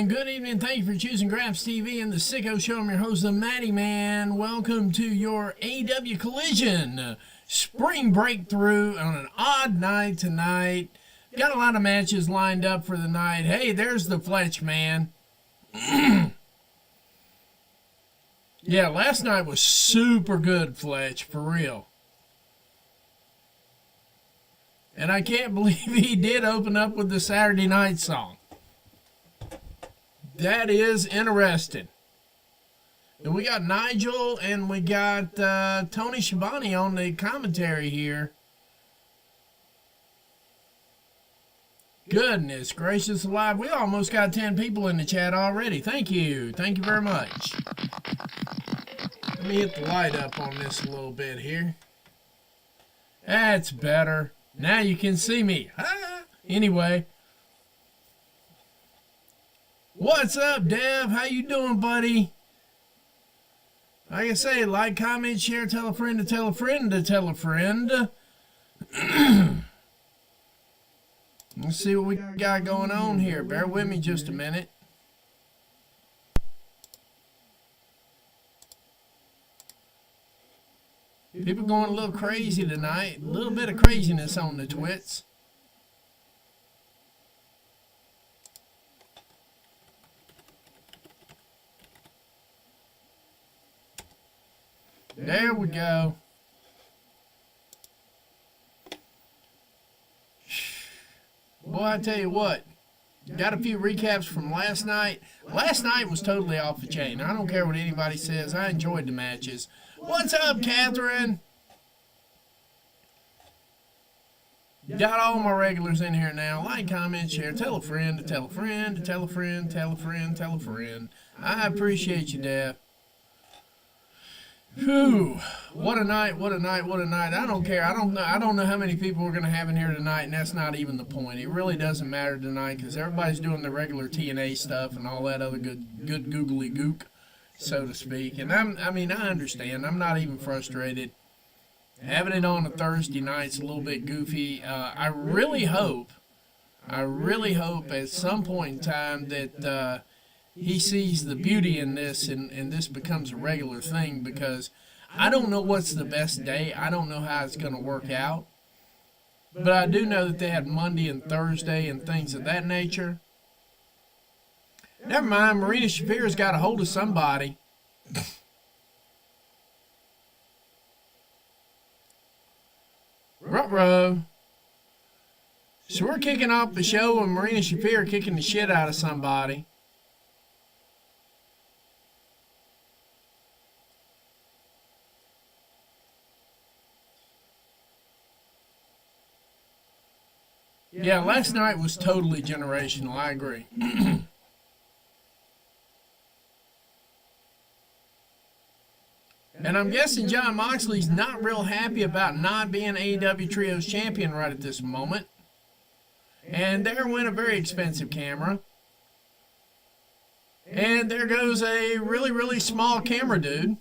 good evening. Thank you for choosing Graphs TV and the Sicko Show. I'm your host, the Matty Man. Welcome to your AW Collision Spring Breakthrough on an odd night tonight. Got a lot of matches lined up for the night. Hey, there's the Fletch man. Yeah, last night was super good, Fletch, for real. And I can't believe he did open up with the Saturday Night song. That is interesting. And we got Nigel and we got Tony Schiavone on the commentary here. Goodness gracious alive. We almost got 10 people in the chat already. Thank you. Thank you very much. Let me hit the light up on this a little bit here. That's better. Now you can see me. Ah, anyway. What's up, Dev? How you doing, buddy? Like I say, like, comment, share, tell a friend to tell a friend to tell a friend. Let's see what we got going on here. Bear with me just a minute. People going a little crazy tonight. A little bit of craziness on the twits. There we go. Boy, I tell you what, got a few recaps from last night. Last night was totally off the chain. I don't care what anybody says. I enjoyed the matches. What's up, Catherine? Got all my regulars in here now. Like, comment, share, tell a friend to tell a friend to tell a friend, tell a friend, tell a friend. I appreciate you, Dad. Whew, what a night, what a night, what a night. I don't care. I don't know how many people we're going to have in here tonight, and that's not even the point. It really doesn't matter tonight because everybody's doing the regular TNA stuff and all that other good googly gook, so to speak. And I mean, I understand. I'm not even frustrated. Having it on a Thursday night's a little bit goofy. I really hope at some point in time that he sees the beauty in this and this becomes a regular thing, because I don't know what's the best day. I don't know how it's going to work out. But I do know that they had Monday and Thursday and things of that nature. Never mind, Marina Shafir's got a hold of somebody. Ruh-roh. So we're kicking off the show with Marina Shafir kicking the shit out of somebody. Yeah, last night was totally generational. I agree. And I'm guessing John Moxley's not real happy about not being AEW Trios champion right at this moment. And there went a very expensive camera. And there goes a really, really small camera dude.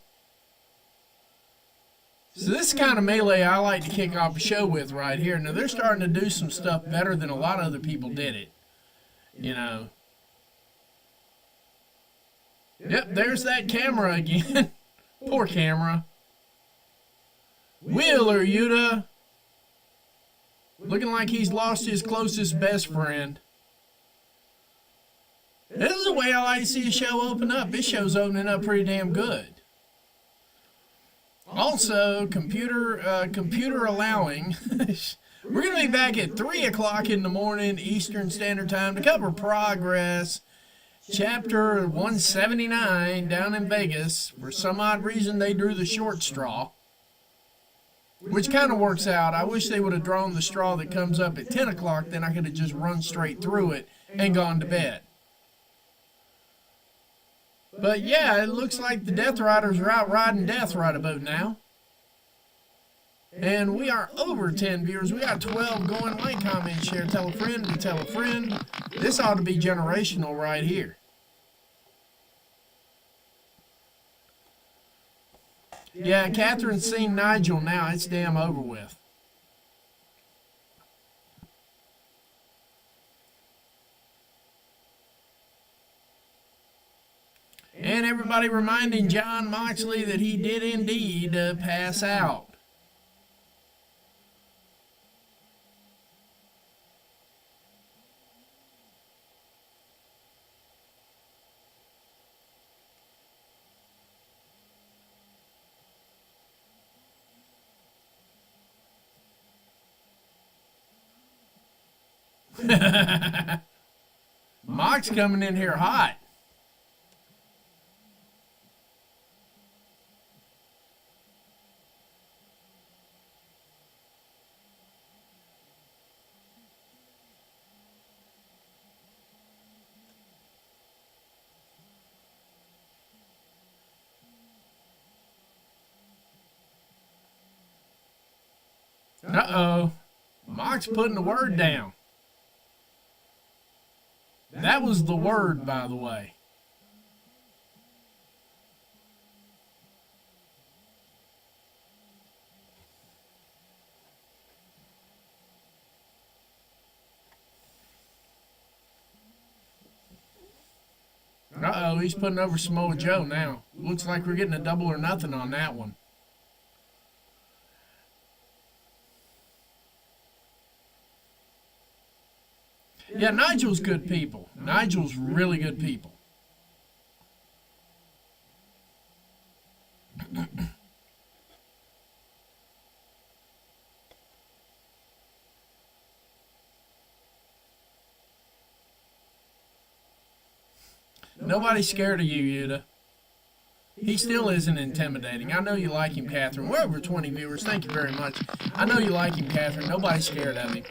So this is the kind of melee I like to kick off a show with right here. Now, they're starting to do some stuff better than a lot of other people did it. You know. Yep, there's that camera again. Poor camera. Wheeler Yuta. Looking like he's lost his closest best friend. This is the way I like to see a show open up. This show's opening up pretty damn good. Also, computer allowing, we're going to be back at 3 o'clock in the morning Eastern Standard Time to cover Progress, Chapter 179 down in Vegas. For some odd reason, they drew the short straw, which kind of works out. I wish they would have drawn the straw that comes up at 10 o'clock, then I could have just run straight through it and gone to bed. But yeah, it looks like the Death Riders are out riding death right about now. And we are over 10 viewers. We got 12 going. Like, comment, share, tell a friend to tell a friend. This ought to be generational right here. Yeah, Catherine's seen Nigel now. It's damn over with. Somebody reminding John Moxley that he did indeed pass out. Mox coming in here hot. Uh-oh. Mox putting the word down. That was the word, by the way. Uh-oh, he's putting over Samoa Joe now. Looks like we're getting a double or nothing on that one. Yeah, Nigel's good people. Nigel's really good people. Nobody's scared of you, Yuta. He still isn't intimidating. I know you like him, Catherine. We're over 20 viewers. Thank you very much. I know you like him, Catherine. Nobody's scared of him.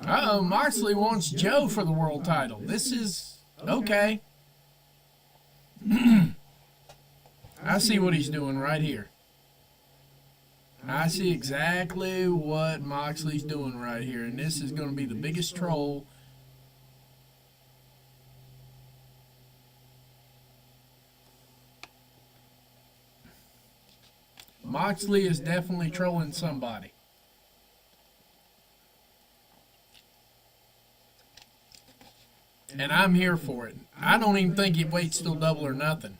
Uh-oh, Moxley wants Joe for the world title. This is okay. I see what he's doing right here. I see exactly what Moxley's doing right here, and this is going to be the biggest troll. Moxley is definitely trolling somebody. And I'm here for it. I don't even think it waits till double or nothing.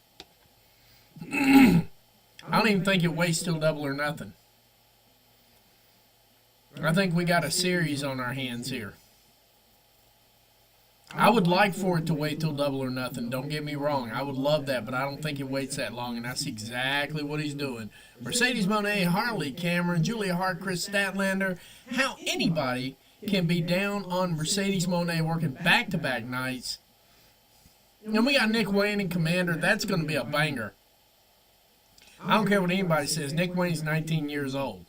I don't even think it waits till double or nothing. I think we got a series on our hands here. I would like for it to wait till double or nothing. Don't get me wrong. I would love that, but I don't think it waits that long, and I see exactly what he's doing. Mercedes Moné, Harley Cameron, Julia Hart, Chris Statlander. How anybody can be down on Mercedes Moné working back-to-back nights. And we got Nick Wayne and Commander. That's going to be a banger. I don't care what anybody says. Nick Wayne's 19 years old.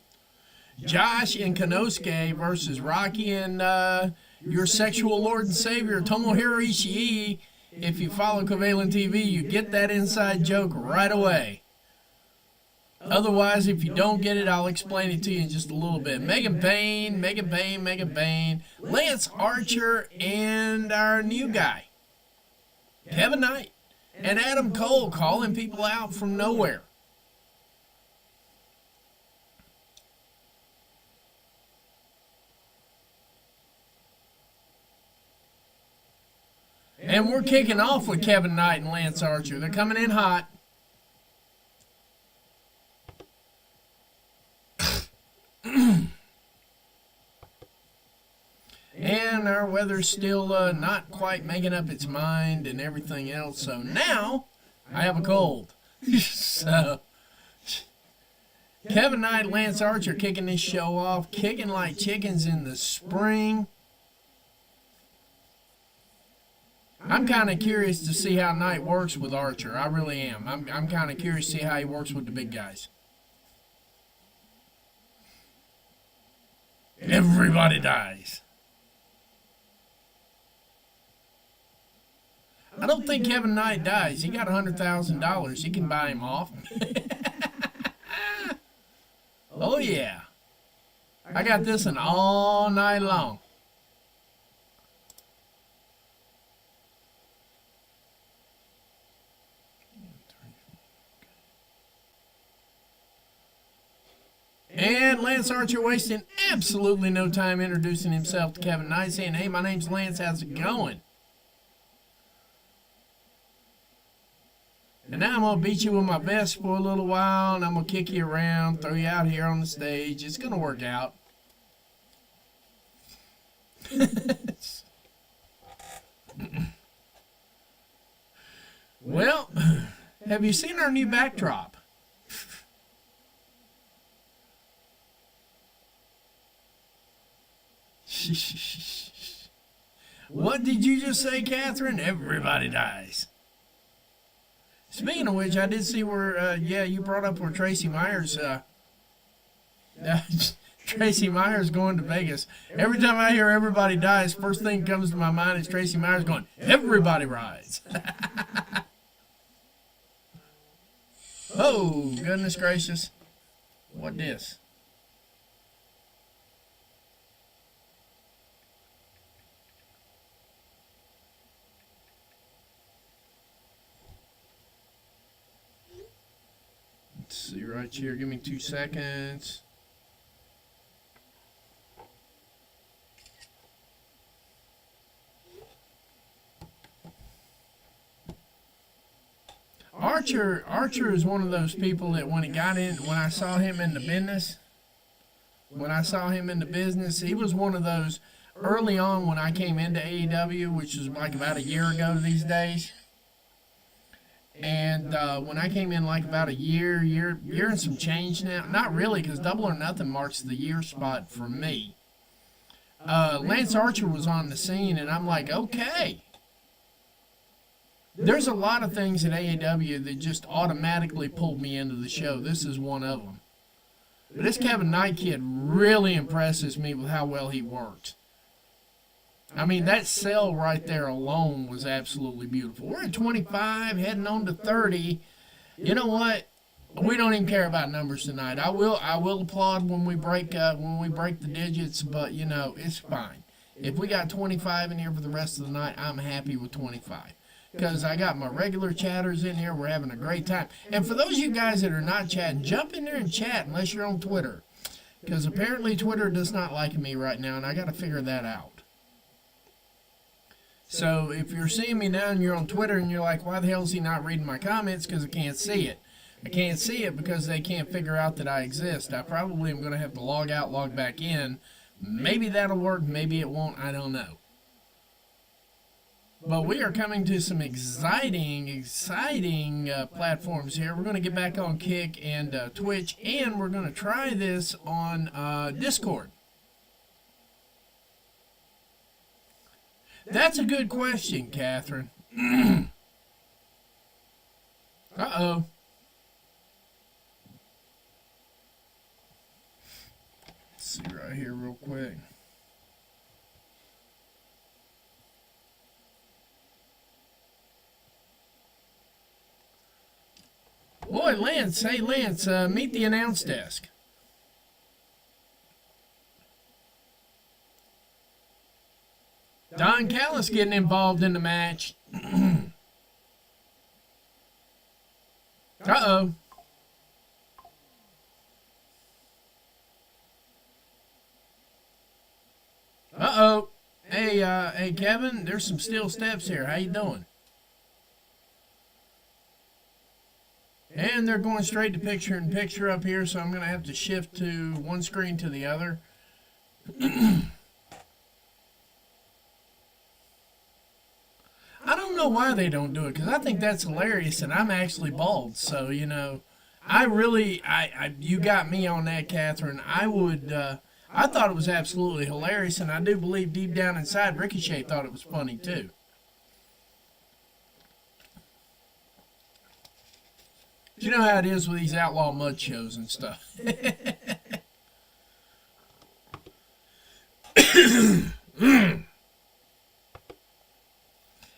Josh and Konosuke versus Rocky and your sexual lord and savior, Tomohiro Ishii. If you follow Covalent TV, you get that inside joke right away. Otherwise, if you don't get it, I'll explain it to you in just a little bit. Megan Payne, Lance Archer, and our new guy, Kevin Knight, and Adam Cole calling people out from nowhere. And we're kicking off with Kevin Knight and Lance Archer. They're coming in hot. And our weather's still not quite making up its mind and everything else. So now I have a cold. So Kevin Knight, Lance Archer kicking this show off, kicking like chickens in the spring. I'm kind of curious to see how Knight works with Archer. I really am. I'm kind of curious to see how he works with the big guys. Everybody dies. I don't think Kevin Knight dies. He got $100,000. He can buy him off. Oh, yeah. I got this one all night long. And Lance Archer wasting absolutely no time introducing himself to Kevin Knight, saying, "Hey, my name's Lance, how's it going? And now I'm going to beat you with my vest for a little while, and I'm going to kick you around, throw you out here on the stage. It's going to work out." Well, have you seen our new backdrop? What did you just say, Catherine? Everybody dies. Speaking of which, I did see where, you brought up where Tracy Myers, Tracy Myers going to Vegas. Every time I hear everybody dies, first thing that comes to my mind is Tracy Myers going, everybody rides. Oh, goodness gracious. What this? Let's see right here. Give me 2 seconds. Archer is one of those people that when I saw him in the business, he was one of those early on when I came into AEW, which was like about a year ago these days. And when I came in like about a year and some change now, not really, because Double or Nothing marks the year spot for me. Lance Archer was on the scene, and I'm like, okay. There's a lot of things at AEW that just automatically pulled me into the show. This is one of them. But this Kevin Knight kid really impresses me with how well he works. I mean, that sell right there alone was absolutely beautiful. We're at 25, heading on to 30. You know what? We don't even care about numbers tonight. I will applaud when we break the digits, but you know, it's fine. If we got 25 in here for the rest of the night, I'm happy with 25. Because I got my regular chatters in here. We're having a great time. And for those of you guys that are not chatting, jump in there and chat unless you're on Twitter. Because apparently Twitter does not like me right now, and I got to figure that out. So if you're seeing me now and you're on Twitter and you're like, why the hell is he not reading my comments? Because I can't see it. I can't see it because they can't figure out that I exist. I probably am going to have to log out, log back in. Maybe that'll work. Maybe it won't. I don't know. But we are coming to some exciting platforms here. We're going to get back on Kick and Twitch, and we're going to try this on Discord. That's a good question, Catherine. Uh-oh. Let's see right here real quick. Boy, Lance, hey Lance, meet the announce desk. Don Callis getting involved in the match. Uh-oh. Uh-oh. Hey, Kevin, there's some steel steps here. How you doing? And they're going straight to picture-in-picture up here, so I'm going to have to shift to one screen to the other. I don't know why they don't do it, because I think that's hilarious, and I'm actually bald, so, you know, you got me on that, Catherine. I thought it was absolutely hilarious, and I do believe deep down inside Ricochet thought it was funny, too. You know how it is with these outlaw mud shows and stuff.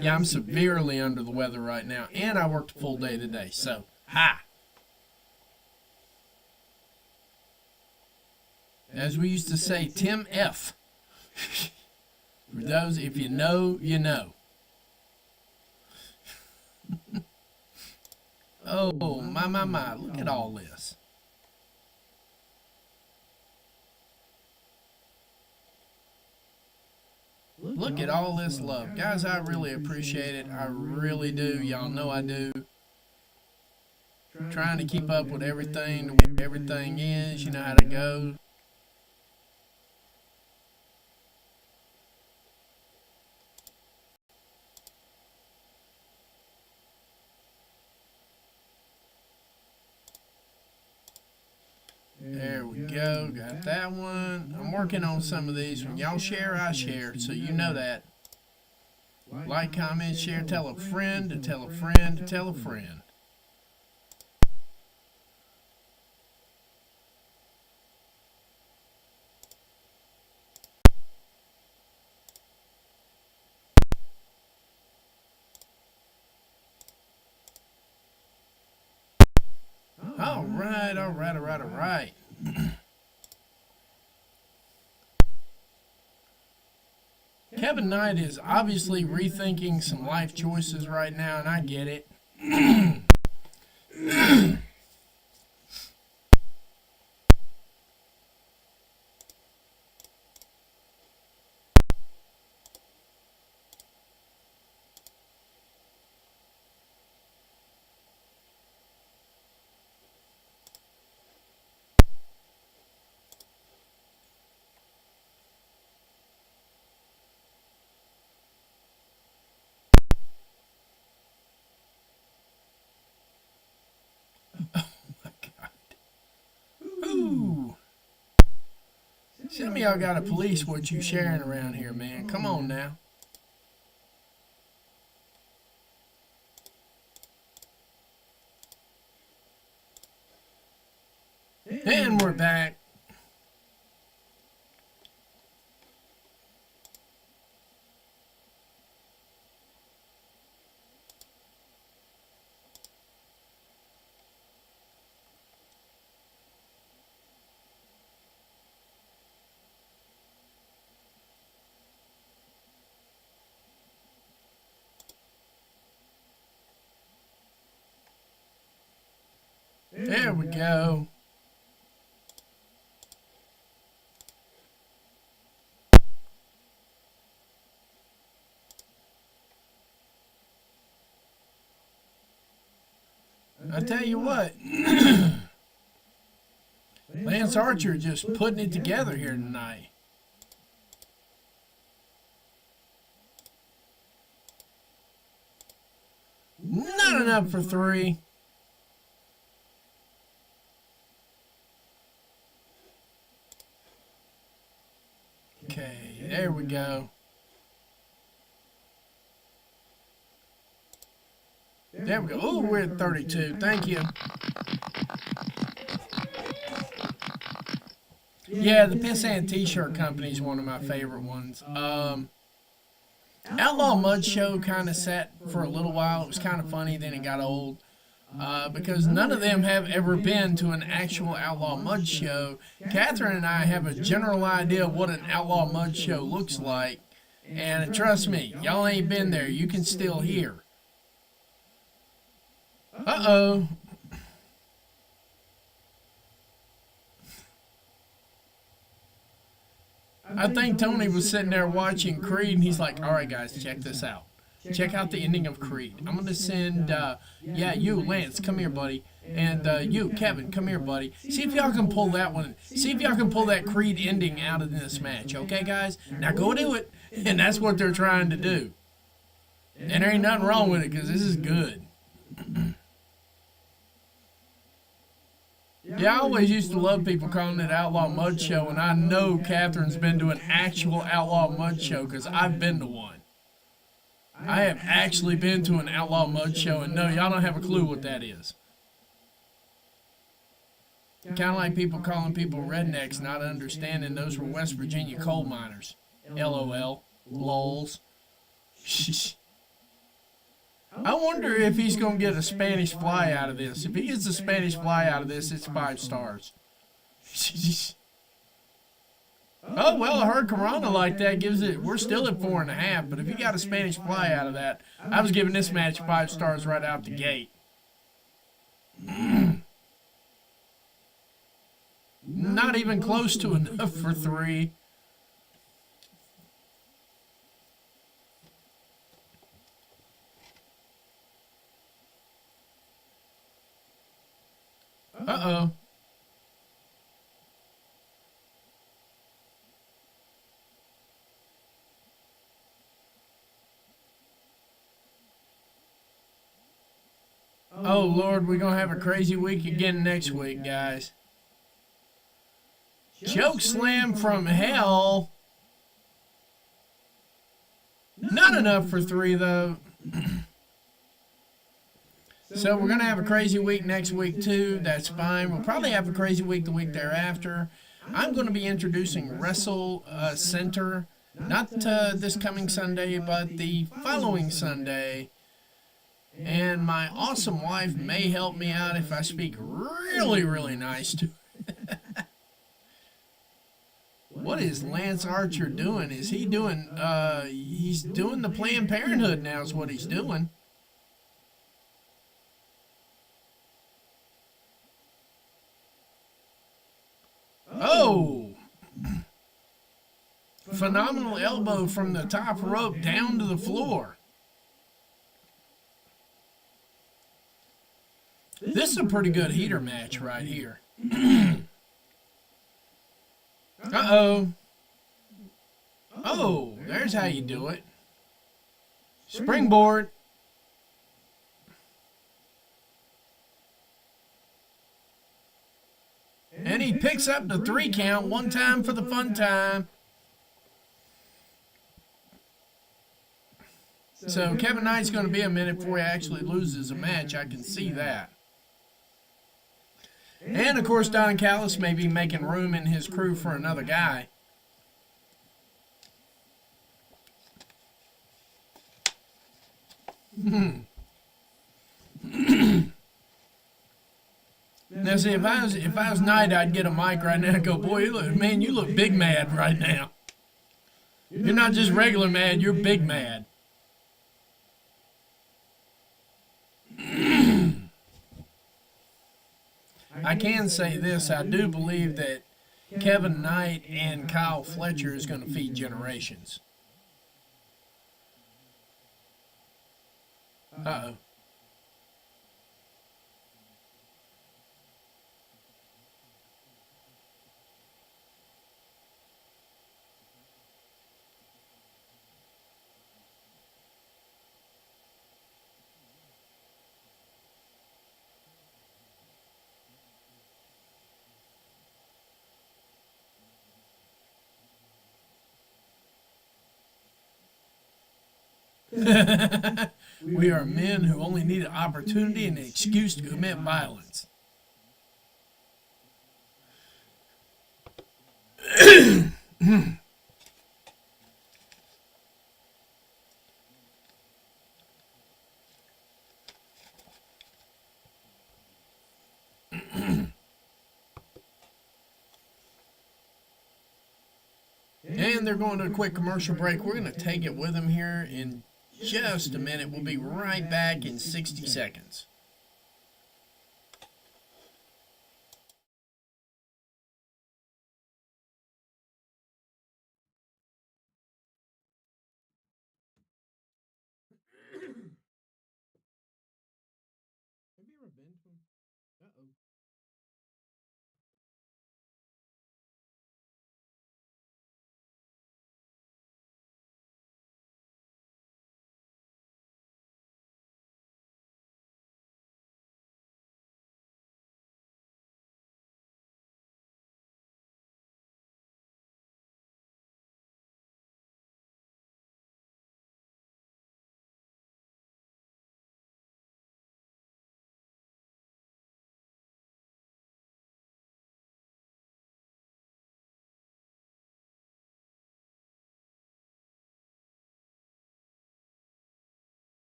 Yeah, I'm severely under the weather right now, and I worked a full day today, so, ha! As we used to say, Tim F. For those, if you know, you know. Oh, my, look at all this. Look at all this love. Guys, I really appreciate it. I really do. Y'all know I do. Trying to keep up with everything, the way everything is. You know how to go. There we go. Got that one. I'm working on some of these. When y'all share, I share. So you know that. Like, comment, share, tell a friend to tell a friend to tell a friend. All right. Kevin Knight is obviously rethinking some life choices right now, and I get it. Ooh. Some of y'all gotta police what you sharing around here, man. Come on now. And we're back. There we go. I tell you what, Lance Archer just putting it together here tonight. Not enough for three. Okay, there we go. There we go. Oh, we're at 32. Thank you. Yeah, the Pissant T-shirt company is one of my favorite ones. Outlaw Mud Show kind of sat for a little while. It was kind of funny, then it got old. Because none of them have ever been to an actual Outlaw Mud Show. Catherine and I have a general idea of what an Outlaw Mud Show looks like. And trust me, y'all ain't been there. You can still hear. Uh-oh. I think Tony was sitting there watching Creed, and he's like, all right, guys, check this out. Check out the ending of Creed. I'm going to send, you, Lance, come here, buddy. And you, Kevin, come here, buddy. See if y'all can pull that one. See if y'all can pull that Creed ending out of this match. Okay, guys? Now go do it. And that's what they're trying to do. And there ain't nothing wrong with it, because this is good. Yeah, I always used to love people calling it Outlaw Mud Show, and I know Catherine's been to an actual Outlaw Mud Show, because I've been to one. I have actually been to an Outlaw Mud Show, and no, y'all don't have a clue what that is. Kind of like people calling people rednecks, not understanding those were West Virginia coal miners. LOL. Lols. I wonder if he's going to get a Spanish fly out of this. If he gets a Spanish fly out of this, it's 5 stars. Oh, well, a hurricanrana like that gives it, we're still at 4.5, but if you got a Spanish fly out of that, I was giving this match 5 stars right out the gate. Not even close to enough for 3. Uh-oh. Oh, Lord, we're going to have a crazy week again next week, guys. Choke slam from hell. Not enough for 3, though. So we're going to have a crazy week next week, too. That's fine. We'll probably have a crazy week the week thereafter. I'm going to be introducing Wrestle Center, not this coming Sunday, but the following Sunday. And my awesome wife may help me out if I speak really, really nice to her. What is Lance Archer doing? Is he doing, he's doing the Planned Parenthood now is what he's doing. Oh! Phenomenal elbow from the top rope down to the floor. This is a pretty good heater match right here. Uh-oh. Oh, there's how you do it. Springboard. And he picks up the 3 count, 1 time for the fun time. So Kevin Knight's going to be a minute before he actually loses a match. I can see that. And, of course, Don Callis may be making room in his crew for another guy. Now, see, if I was Knight, I'd get a mic right now and go, boy, you look big mad right now. You're not just regular mad, you're big mad. I can say this, I do believe that Kevin Knight and Kyle Fletcher is going to feed generations. Uh-oh. We are men who only need an opportunity and an excuse to commit violence. And they're going to a quick commercial break. We're going to take it with them here in just a minute. We'll be right back in 60 seconds. Have you ever been to him? Uh-oh.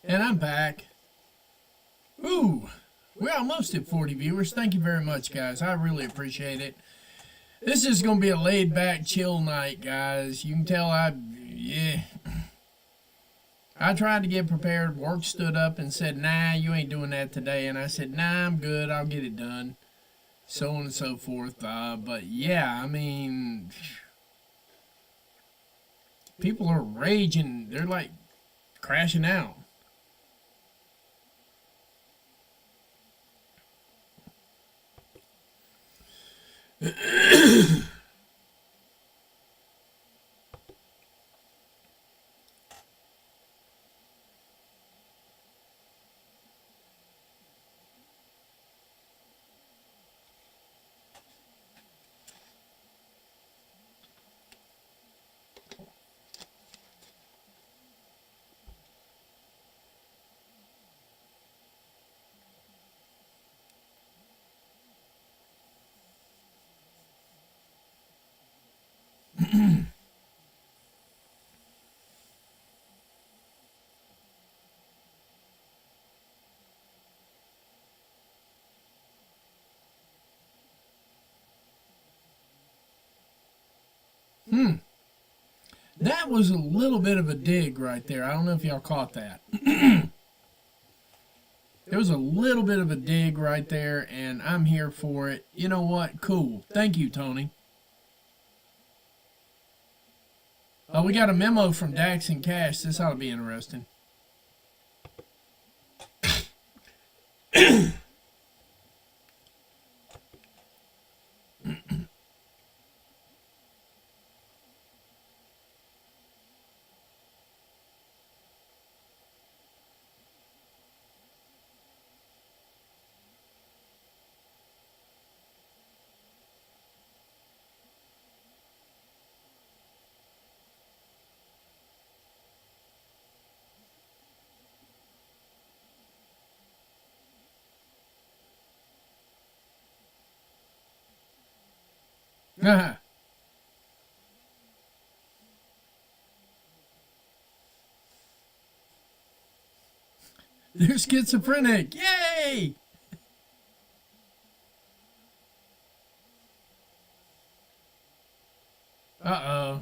And I'm back. Ooh, we're almost at 40 viewers. Thank you very much, guys. I really appreciate it. This is going to be a laid-back, chill night, guys. You can tell I tried to get prepared. Work stood up and said, nah, you ain't doing that today. And I said, nah, I'm good. I'll get it done. So on and so forth. But yeah, I mean, people are raging. They're like crashing out. That was a little bit of a dig right there. I don't know if y'all caught that. There was a little bit of a dig right there, and I'm here for it. You know what? Cool. Thank you, Tony. We got a memo from Dax and Cash. This ought to be interesting. They're schizophrenic. Yay! Uh-oh.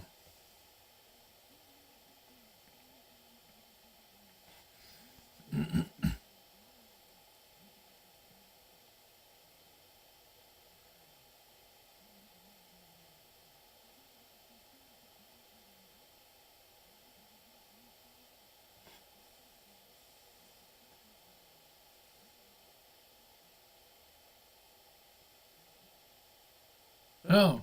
Oh.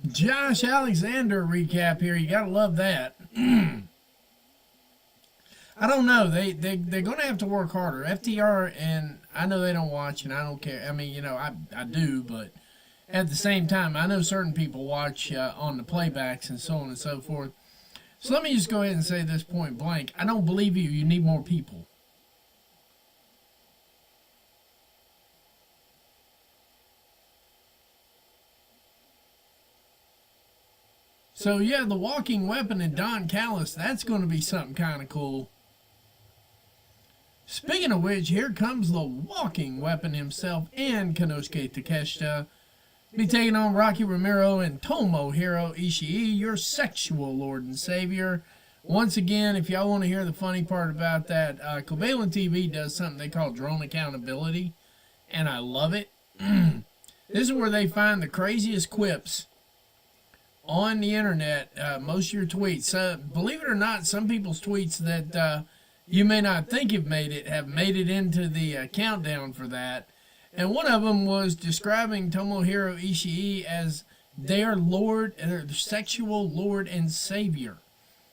Josh Alexander recap here. You gotta love that. I don't know. They're gonna have to work harder. FTR, and I know they don't watch, and I don't care. I mean, I do, but at the same time, I know certain people watch on the playbacks and so on and so forth. So let me just go ahead and say this point blank. I don't believe you. You need more people. So yeah, the walking weapon and Don Callis, that's going to be something kind of cool. Speaking of which, here comes the walking weapon himself and Konosuke Takeshita. Be taking on Rocky Romero and Tomohiro Ishii, your sexual lord and savior. Once again, if y'all want to hear the funny part about that, Covalent TV does something they call drone accountability, and I love it. This is where they find the craziest quips on the internet, most of your tweets. Believe it or not, some people's tweets that you may not think have made it into the countdown for that. And one of them was describing Tomohiro Ishii as their lord, their sexual lord and savior.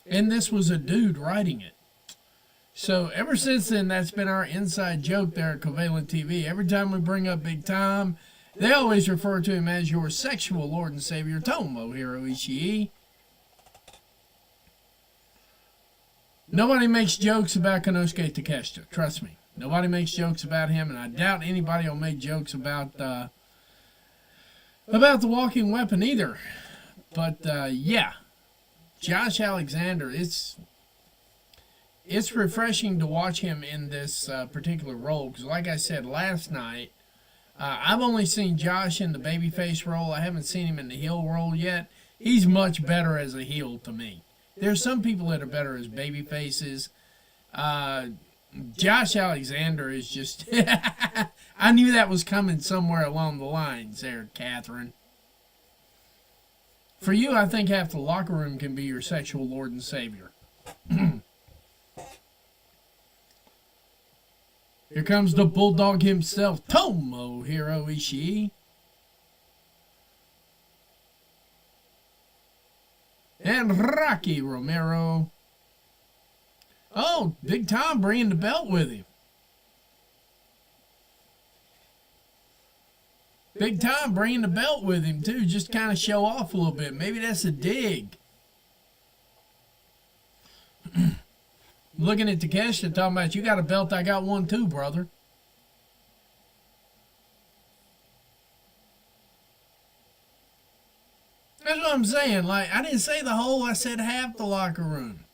And this was a dude writing it. So ever since then, that's been our inside joke there at Covalent TV. Every time we bring up Big Time, they always refer to him as your sexual lord and savior, Tomohiro Ishii. Nobody makes jokes about Konosuke Takeshita. Trust me. Nobody makes jokes about him, and I doubt anybody will make jokes about the walking weapon either. But yeah, Josh Alexander. It's refreshing to watch him in this particular role because, like I said last night, I've only seen Josh in the babyface role. I haven't seen him in the heel role yet. He's much better as a heel to me. There's some people that are better as baby faces. Josh Alexander is just... I knew that was coming somewhere along the lines there, Catherine. For you, I think half the locker room can be your sexual lord and savior. Here comes the Bulldog himself, Tomohiro Ishii. And Rocky Romero. Oh, Big Tom bringing the belt with him. Big Tom bringing the belt with him, too, just to kind of show off a little bit. Maybe that's a dig. Looking at Takeshita, talking about, you got a belt, I got one too, brother. That's what I'm saying. Like, I didn't say the whole, I said half the locker room.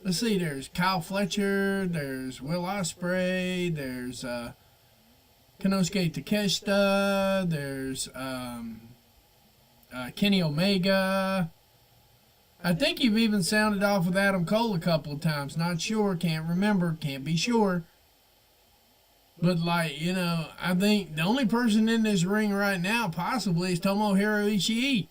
Let's see, there's Kyle Fletcher, there's Will Ospreay, there's Konosuke Takeshita, there's Kenny Omega. I think you've even sounded off with Adam Cole a couple of times. Not sure, can't remember, can't be sure. But, like, you know, I think the only person in this ring right now possibly is Tomohiro Ishii.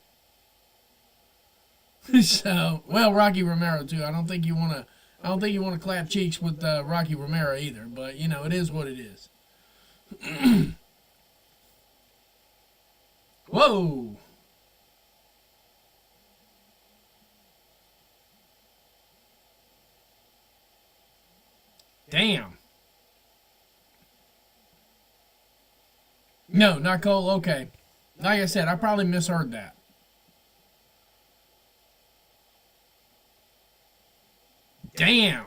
So, well, Rocky Romero too. I don't think you want to clap cheeks with Rocky Romero either. But you know, it is what it is. Whoa. Damn. No, not Cole. Okay. Like I said, I probably misheard that. Damn.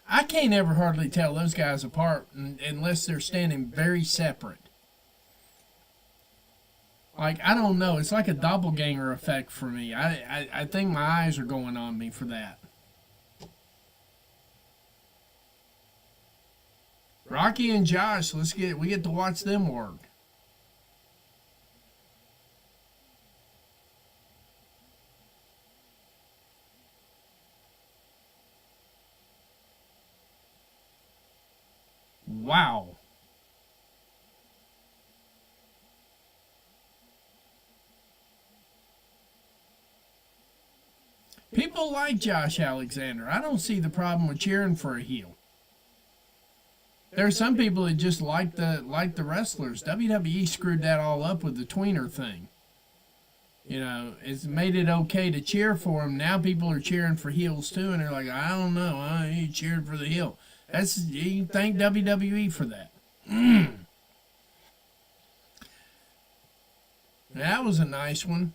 I can't ever hardly tell those guys apart unless they're standing very separate. Like, I don't know. It's like a doppelganger effect for me. I think my eyes are going on me for that. Rocky and Josh, we get to watch them work. Wow. People like Josh Alexander. I don't see the problem with cheering for a heel. There are some people that just like the wrestlers. WWE screwed that all up with the tweener thing. You know, it's made it okay to cheer for them. Now people are cheering for heels too, and they're like, I don't know, I ain't cheering for the heel. You thank WWE for that. That was a nice one.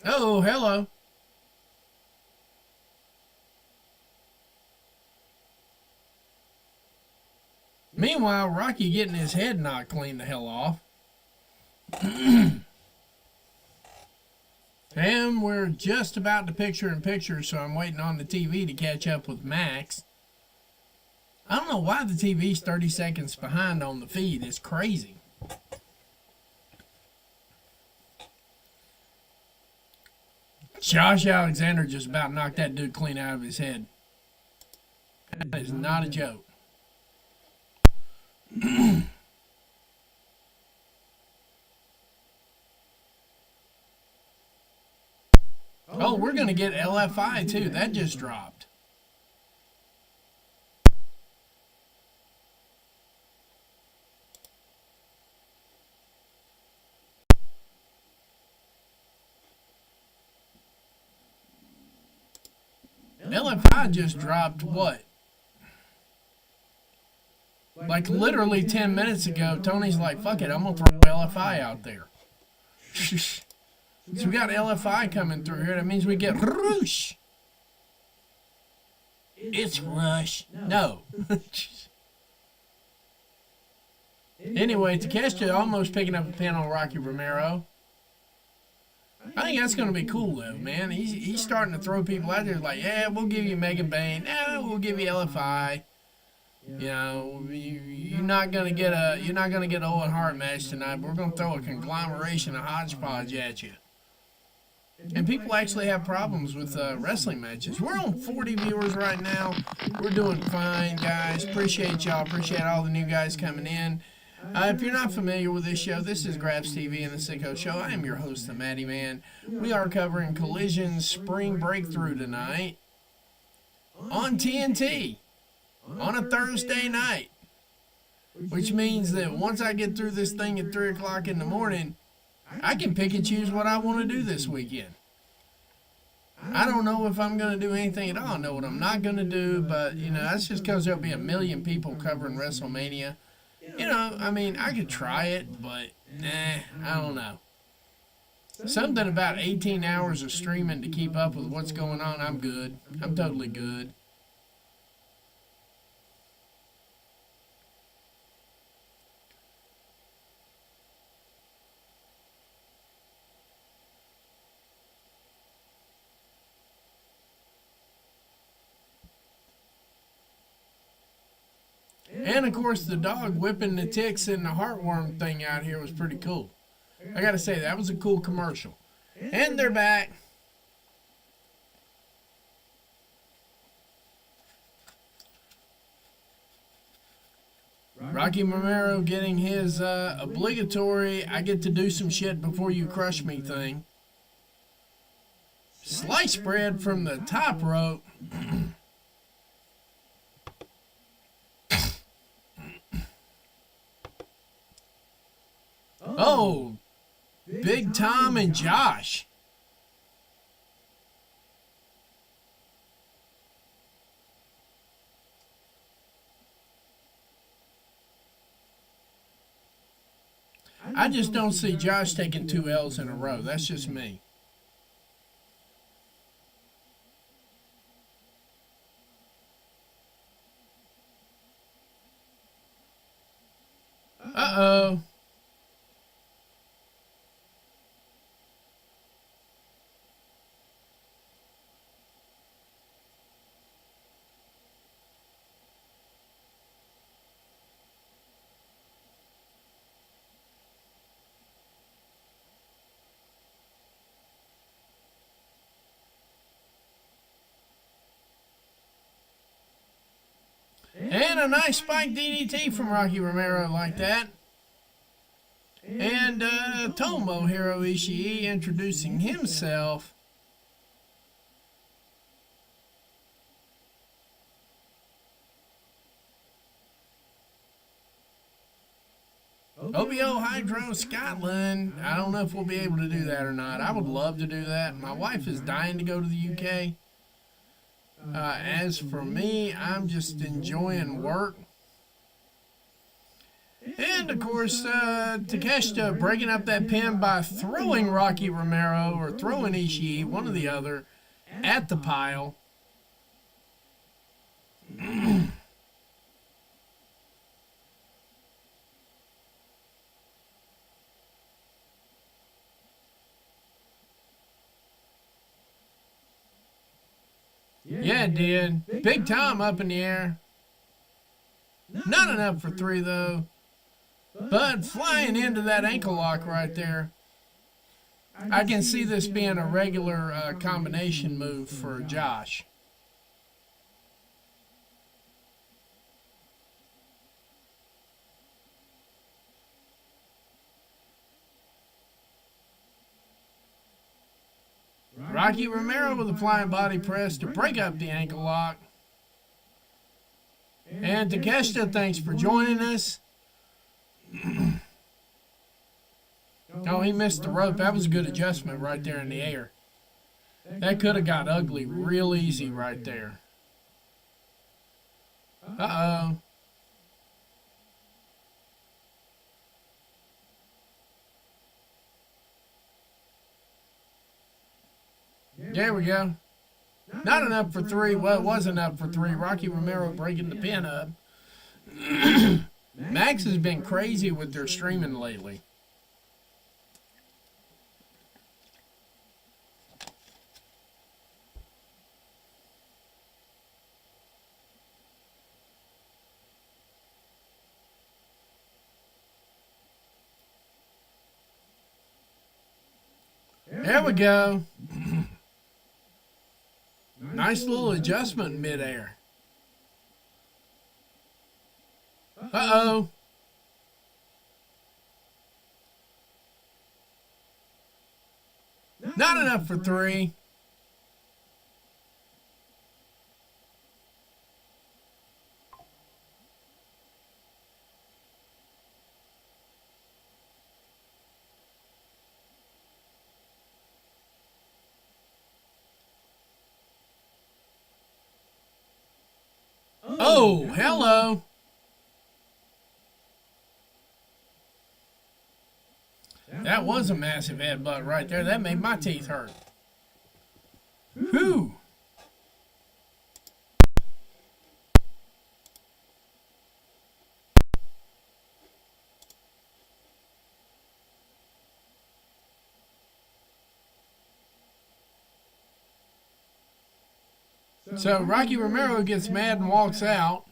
Oh, hello. Meanwhile, Rocky getting his head knocked clean the hell off. And we're just about to picture-in-picture, so I'm waiting on the TV to catch up with Max. I don't know why the TV's 30 seconds behind on the feed. It's crazy. Josh Alexander just about knocked that dude clean out of his head. That is not a joke. Oh, we're going to get LFI too. That just dropped. LFI just dropped what? Like literally 10 minutes ago, Tony's like, fuck it, I'm going to throw LFI out there. So we got LFI coming through here. That means we get Rush. It's Rush. No. Anyway, Takeshita almost picking up a pin on Rocky Romero. I think that's going to be cool, though, man. He's starting to throw people out there like, yeah, we'll give you Mega Bane. No, we'll give you LFI. You know, you're not gonna get an Owen Hart match tonight. But we're gonna throw a conglomeration of hodgepodge at you. And people actually have problems with wrestling matches. We're on 40 viewers right now. We're doing fine, guys. Appreciate y'all. Appreciate all the new guys coming in. If you're not familiar with this show, this is Grabs TV and the Sicko Show. I am your host, the Matty Man. We are covering Collision's Spring Breakthru tonight on TNT on a Thursday night, which means that once I get through this thing at 3 o'clock in the morning, I can pick and choose what I want to do this weekend. I don't know if I'm going to do anything at all. I know what I'm not going to do, but, you know, that's just because there'll be a million people covering WrestleMania. You know, I mean, I could try it, but, I don't know. Something about 18 hours of streaming to keep up with what's going on, I'm good. I'm totally good. And, of course, the dog whipping the ticks and the heartworm thing out here was pretty cool. I got to say, that was a cool commercial. And they're back. Rocky Romero getting his obligatory, I get to do some shit before you crush me thing. Slice bread from the top rope. Oh, Big Tom and Josh. I just don't see Josh taking 2 L's in a row. That's just me. Uh-oh. And a nice spike DDT from Rocky Romero like that. And Tomohiro Ishii introducing himself. OBO Hydro Scotland. I don't know if we'll be able to do that or not. I would love to do that. My wife is dying to go to the UK. As for me, I'm just enjoying work. And, of course, Takeshita breaking up that pin by throwing Rocky Romero or throwing Ishii, one or the other, at the pile. Yeah, it did. Big Tom up in the air. Not enough for 3, though. But flying into that ankle lock right there. I can see this being a regular combination move for Josh. Rocky Romero with a flying body press to break up the ankle lock. And Takeshita, thanks for joining us. Oh, he missed the rope. That was a good adjustment right there in the air. That could have got ugly real easy right there. Uh-oh. There we go. Not enough for three. Well, it was enough for three. Rocky Romero breaking the pin up. Max has been crazy with their streaming lately. There we go. Nice little adjustment midair. Uh-oh. Not enough for three. Oh, hello. That was a massive headbutt right there. That made my teeth hurt. Whew. So Rocky Romero gets mad and walks out.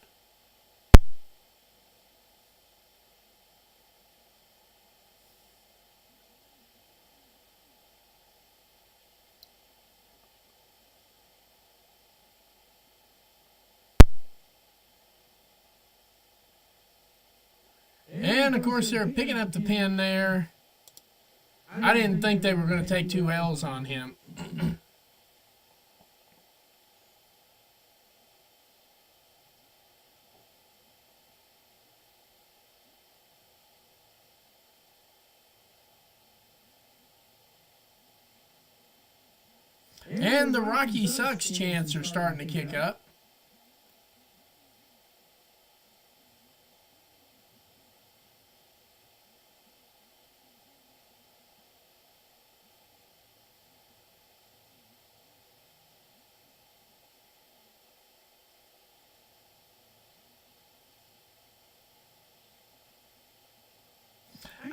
And of course they're picking up the pin there. I didn't think they were going to take 2 L's on him. And the Rocky Sucks chants are starting to kick up.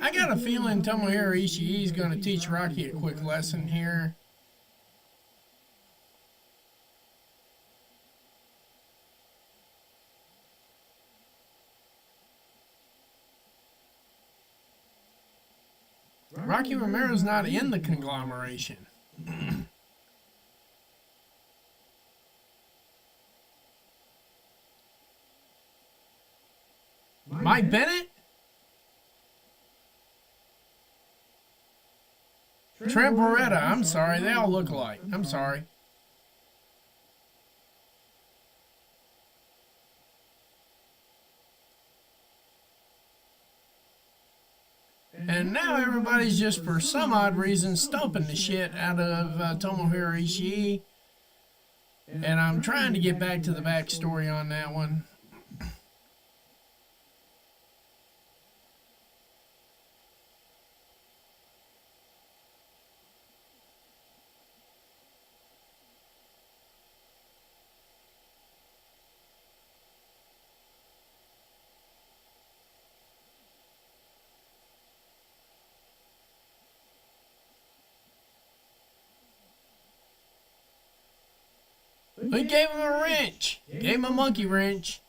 I got a feeling Tomohiro Ishii is going to teach Rocky a quick lesson here. Rocky Romero's not in the conglomeration. Mike Bennett? Trent Beretta. I'm sorry. They all look alike. I'm sorry. And now everybody's just, for some odd reason, stomping the shit out of Tomohiro Ishii. And I'm trying to get back to the backstory on that one. He gave him a wrench. Gave him a monkey wrench.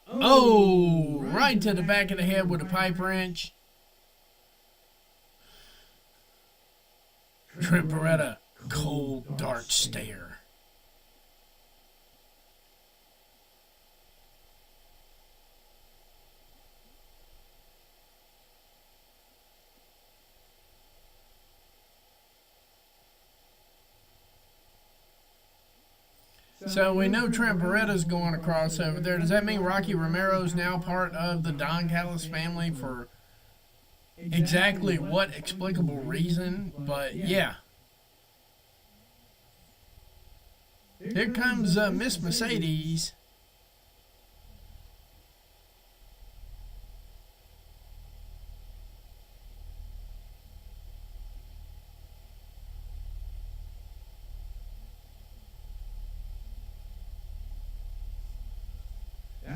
Oh, right to the back of the head with a pipe wrench. Trent Beretta, cold dart stare. So we know Trent Beretta's going across over there. Does that mean Rocky Romero's now part of the Don Callis family for exactly what explicable reason? But yeah. Here comes Miss Mercedes.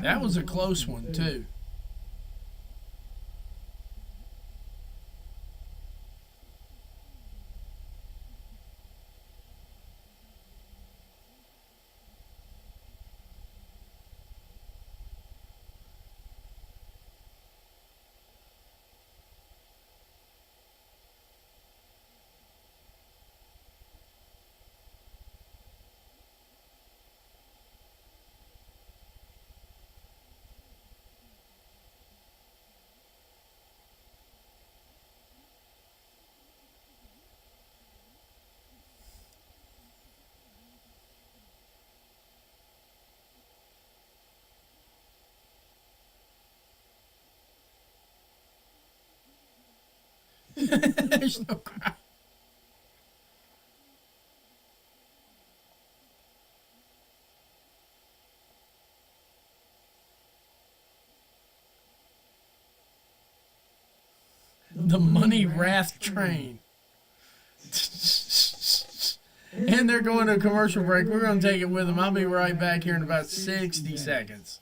That was a close one, too. There's no crowd. The Money Wrath Train. And they're going to a commercial break. We're going to take it with them. I'll be right back here in about 60 seconds.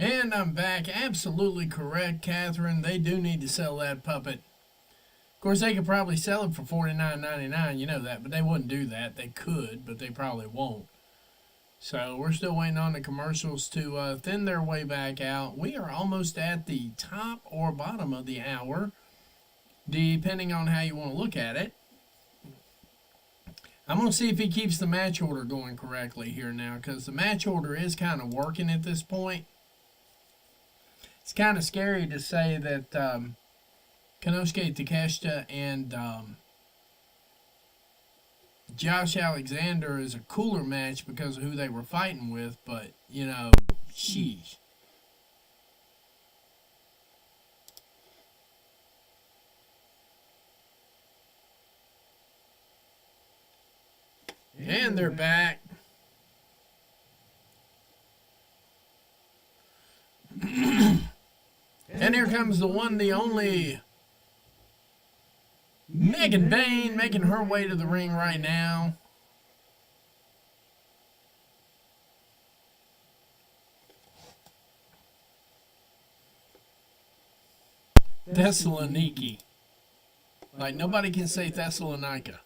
And I'm back. Absolutely correct, Catherine. They do need to sell that puppet. Of course, they could probably sell it for $49.99. You know that, but they wouldn't do that. They could, but they probably won't. So we're still waiting on the commercials to thin their way back out. We are almost at the top or bottom of the hour, depending on how you want to look at it. I'm going to see if he keeps the match order going correctly here now, because the match order is kind of working at this point. It's kind of scary to say that Konosuke Takeshita and Josh Alexander is a cooler match because of who they were fighting with, but, you know, sheesh. And they're back. And here comes the one, the only Megan Bayne making her way to the ring right now. Thessaloniki. Like, nobody can say Thessalonica.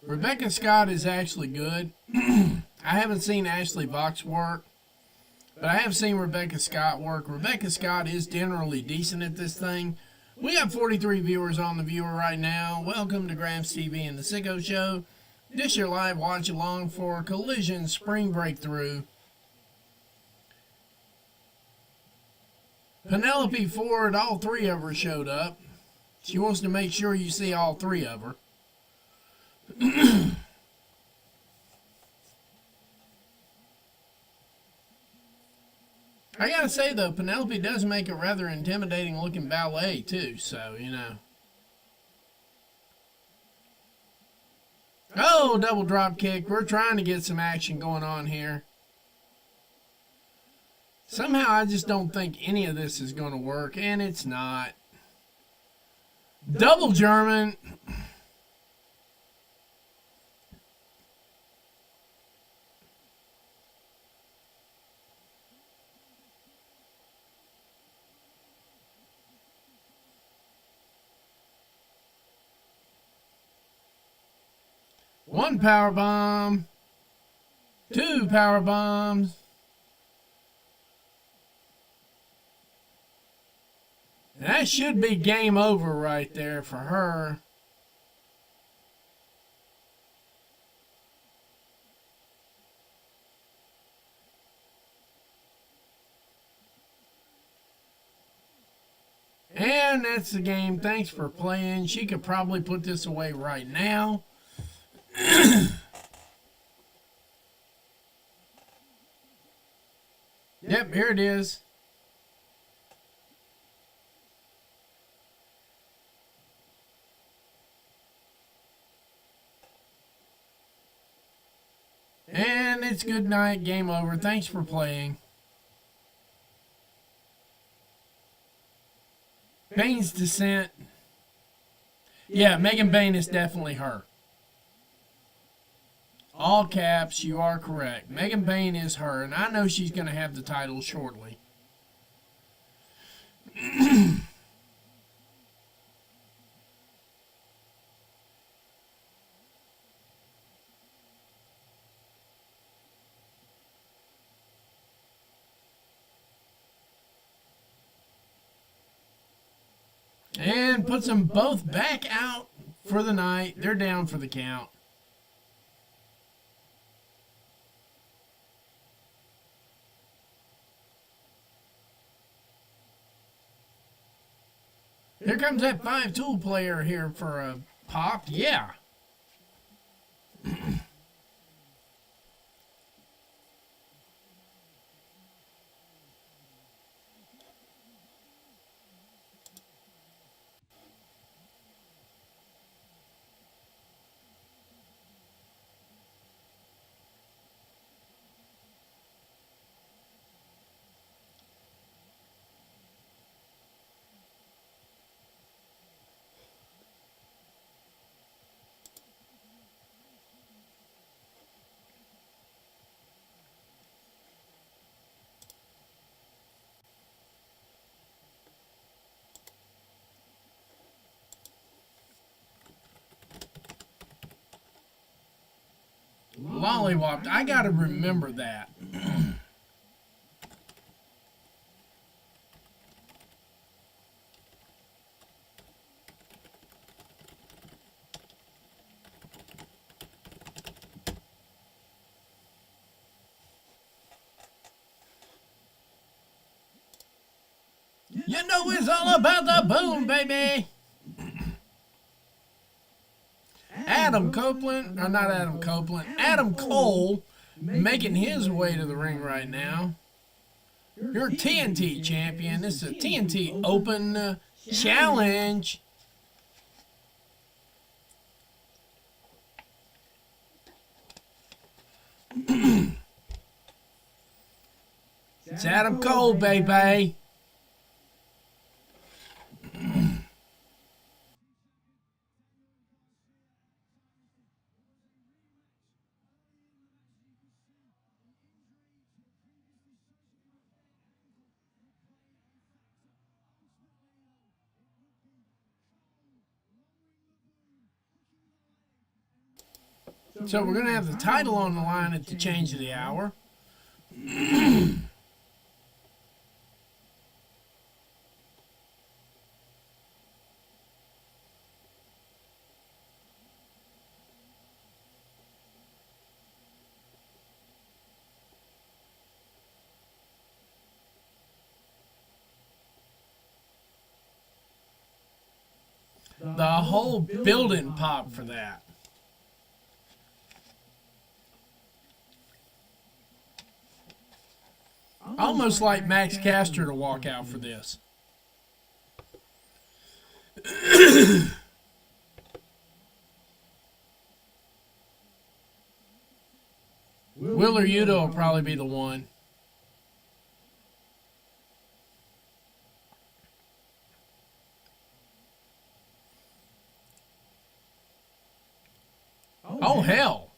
Rebecca Scott is actually good. I haven't seen Ashley Vox work, but I have seen Rebecca Scott work. Rebecca Scott is generally decent at this thing. We have 43 viewers on the viewer right now. Welcome to Gramps TV and the Sicko Show. This your live watch along for Collision Spring Breakthrough. Penelope Ford, all three of her showed up. She wants to make sure you see all three of her. I gotta say though, Penelope does make a rather intimidating looking ballet too, so you know. Oh, double drop kick. We're trying to get some action going on here. Somehow I just don't think any of this is going to work, and it's not. Double German. One power bomb. Two power bombs. That should be game over right there for her. And that's the game. Thanks for playing. She could probably put this away right now. Yep, here it is. And it's good night, game over. Thanks for playing. Bayne's descent. Yeah, Megan Bayne is definitely her. All caps, you are correct. Megan Bayne is her, and I know she's going to have the title shortly. And puts them both back out for the night. They're down for the count. Here comes that 5-tool player here for a pop. Yeah. Lollywopped. I gotta remember that. You know it's all about the boom, baby. Adam Cole making his way to the ring right now. Your TNT champion. This is a TNT Open Challenge. It's Adam Cole, baby. So we're going to have the title on the line at the change of the hour. The whole building popped for that. Almost like Max Caster to walk out for this. Wheeler Yuta will probably be the one. Oh, hell.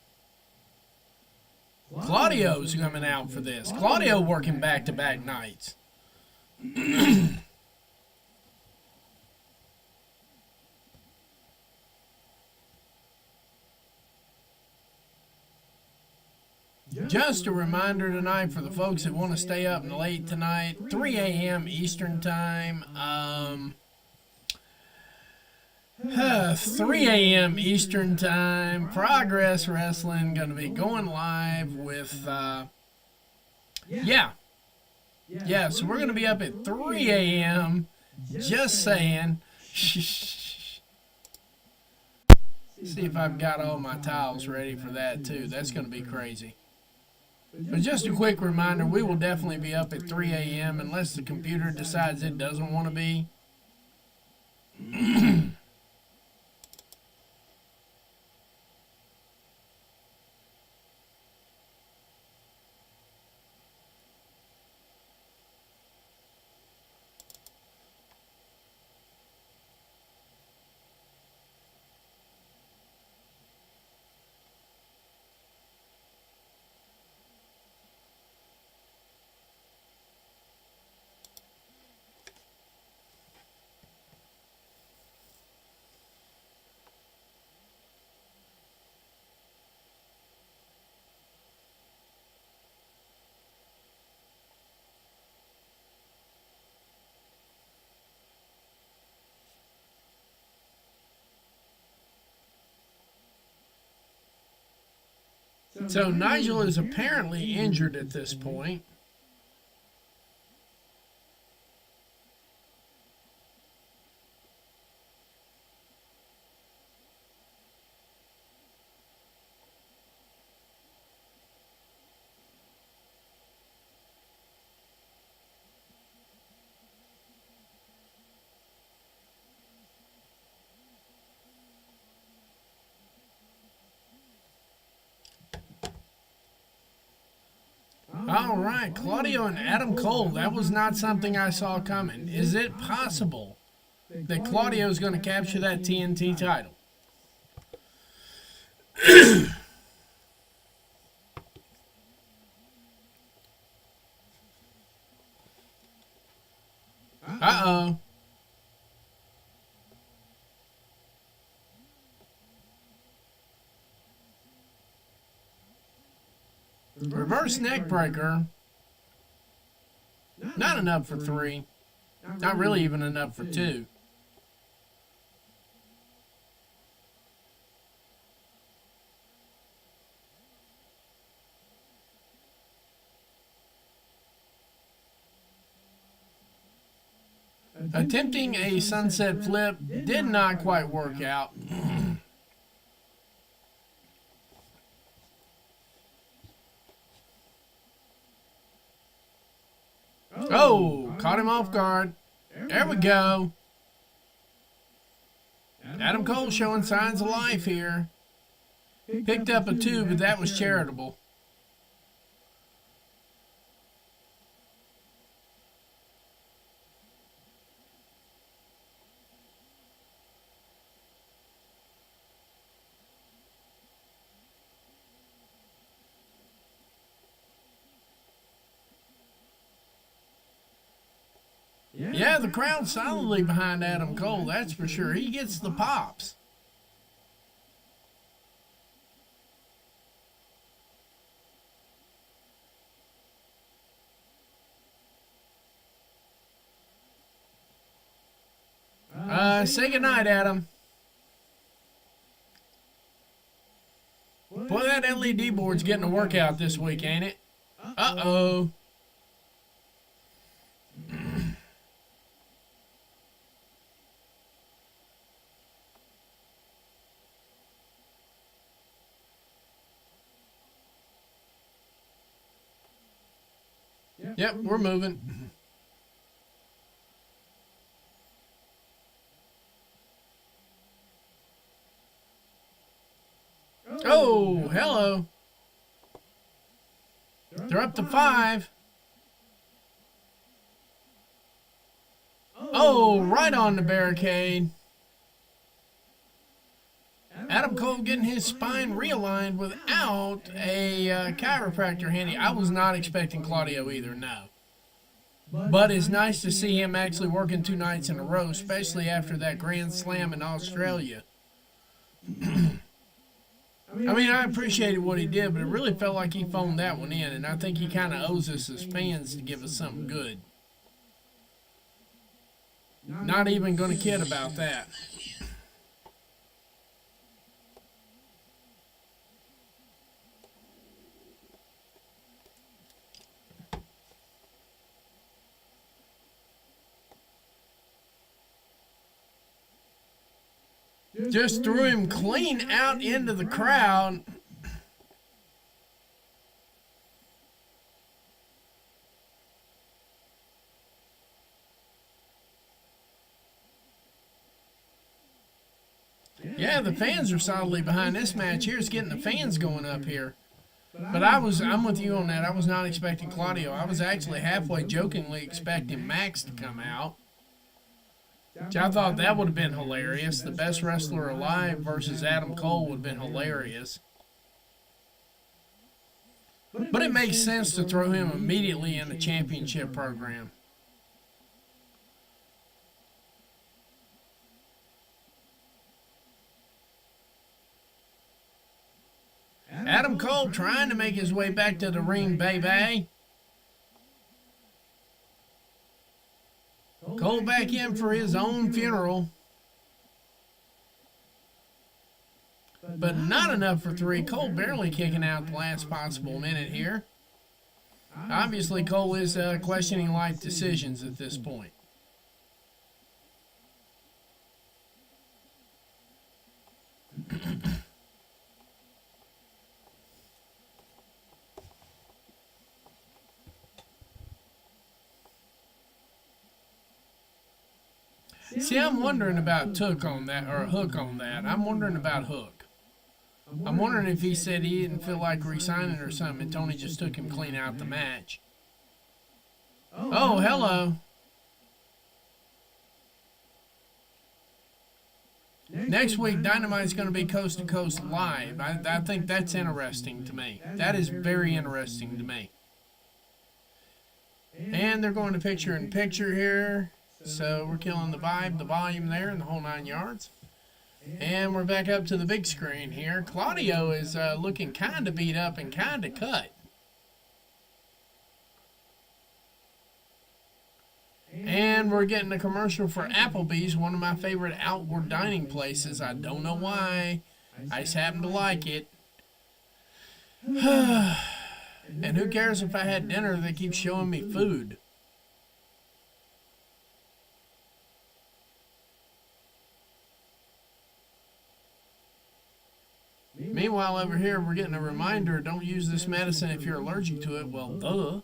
Claudio's coming out for this. Claudio working back-to-back nights. Just a reminder tonight for the folks that want to stay up late tonight, 3 a.m. Eastern Time. 3 a.m. Eastern Time. Progress Wrestling going to be going live with, so we're going to be up at 3 a.m. Just saying. See if I've got all my tiles ready for that, too. That's going to be crazy. But just a quick reminder, we will definitely be up at 3 a.m. unless the computer decides it doesn't want to be. So Nigel is apparently injured at this point. All right, Claudio and Adam Cole. That was not something I saw coming. Is it possible that Claudio is going to capture that TNT title? Uh-oh. Reverse neck breaker. Not enough for 3. Not really even enough for 2. Attempting a sunset flip did not quite work out. Oh, caught him off guard. There we go. Adam Cole showing signs of life here. Picked up a 2, but that was charitable. Yeah, the crowd's solidly behind Adam Cole, that's for sure. He gets the pops. Say goodnight, Adam. Boy, that LED board's getting a workout this week, ain't it? Uh-oh. Yep, we're moving. Oh, hello. They're up to 5. Oh, right on the barricade. Adam Cole getting his spine realigned without a chiropractor handy. I was not expecting Claudio either, no. But it's nice to see him actually working 2 nights in a row, especially after that Grand Slam in Australia. I mean, I appreciated what he did, but it really felt like he phoned that one in, and I think he kind of owes us as fans to give us something good. Not even going to kid about that. Just threw him clean out into the crowd. Yeah, the fans are solidly behind this match here. It's getting the fans going up here. But I'm with you on that. I was not expecting Claudio. I was actually halfway jokingly expecting Max to come out. I thought that would have been hilarious. The best wrestler alive versus Adam Cole would have been hilarious. But it makes sense to throw him immediately in the championship program. Adam Cole trying to make his way back to the ring, baby. Cole back in for his own funeral. But not enough for 3. Cole barely kicking out the last possible minute here. Obviously, Cole is questioning life decisions at this point. See, I'm wondering about Hook on that. I'm wondering about Hook. I'm wondering if he said he didn't feel like re-signing or something, and Tony just took him clean out the match. Oh, hello. Next week, Dynamite's going to be Coast to Coast live. I think that's interesting to me. That is very interesting to me. And they're going to picture-in-picture here. So we're killing the vibe, the volume there, and the whole 9 yards. And we're back up to the big screen here. Claudio is looking kind of beat up and kind of cut. And we're getting a commercial for Applebee's, one of my favorite outward dining places. I don't know why. I just happen to like it. And who cares if I had dinner? They keep showing me food. Meanwhile, over here, we're getting a reminder, don't use this medicine if you're allergic to it. Well, duh.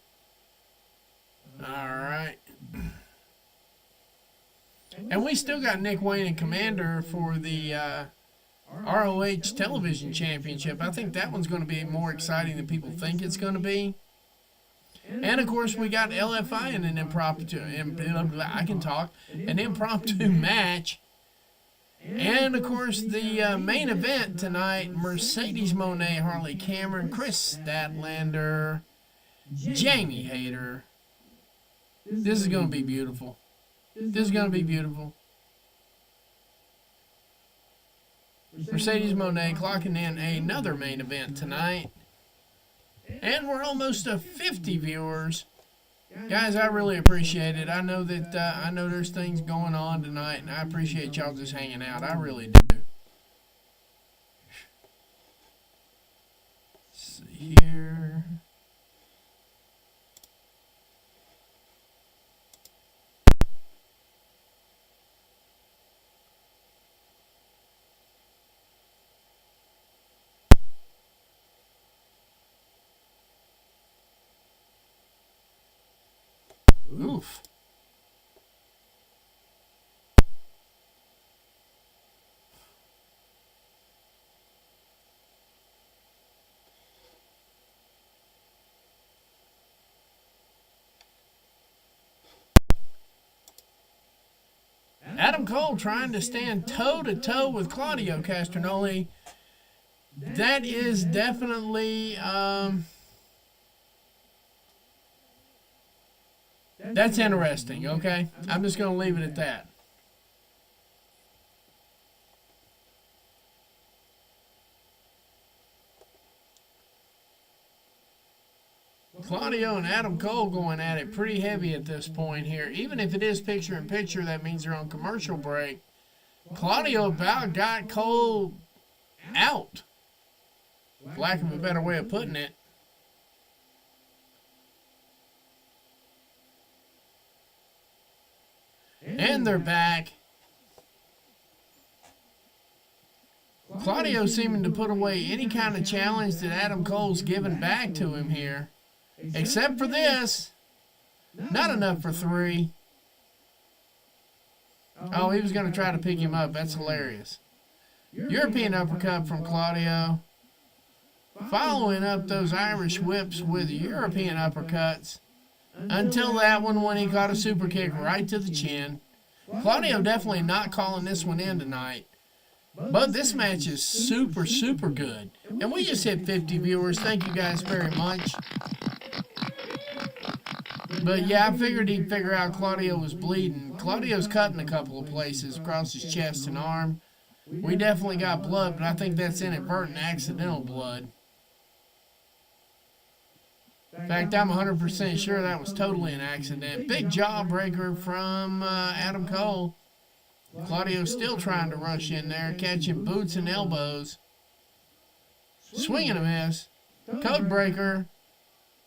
Alright. And we still got Nick Wayne and Commander for the ROH Television Championship. I think that one's going to be more exciting than people think it's going to be. And, of course, we got LFI in an impromptu match. And, of course, the main event tonight, Mercedes Moné, Harley Cameron, Chris Statlander, Jamie Hayter. This is going to be beautiful. This is going to be beautiful. Mercedes Moné clocking in another main event tonight. And we're almost to 50 viewers. Guys, I really appreciate it. I know that I know there's things going on tonight, and I appreciate y'all just hanging out. I really do. Let's see here. Oof. Adam Cole trying to stand toe-to-toe with Claudio Castagnoli. That is definitely... that's interesting, okay? I'm just going to leave it at that. Claudio and Adam Cole going at it pretty heavy at this point here. Even if it is picture-in-picture, that means they're on commercial break. Claudio about got Cole out, for lack of a better way of putting it. And they're back. Claudio seeming to put away any kind of challenge that Adam Cole's given back to him here. Except for this. Not enough for 3. Oh, he was going to try to pick him up. That's hilarious. European uppercut from Claudio. Following up those Irish whips with European uppercuts. Until that one when he caught a super kick right to the chin. Claudio definitely not calling this one in tonight. But this match is super, super good. And we just hit 50 viewers. Thank you guys very much. But yeah, I figured he'd figure out Claudio was bleeding. Claudio's cutting a couple of places across his chest and arm. We definitely got blood, but I think that's inadvertent, accidental blood. In fact, I'm 100% sure that was totally an accident. Big jawbreaker from Adam Cole. Claudio's still trying to rush in there, catching boots and elbows. Swing and a miss. Code breaker.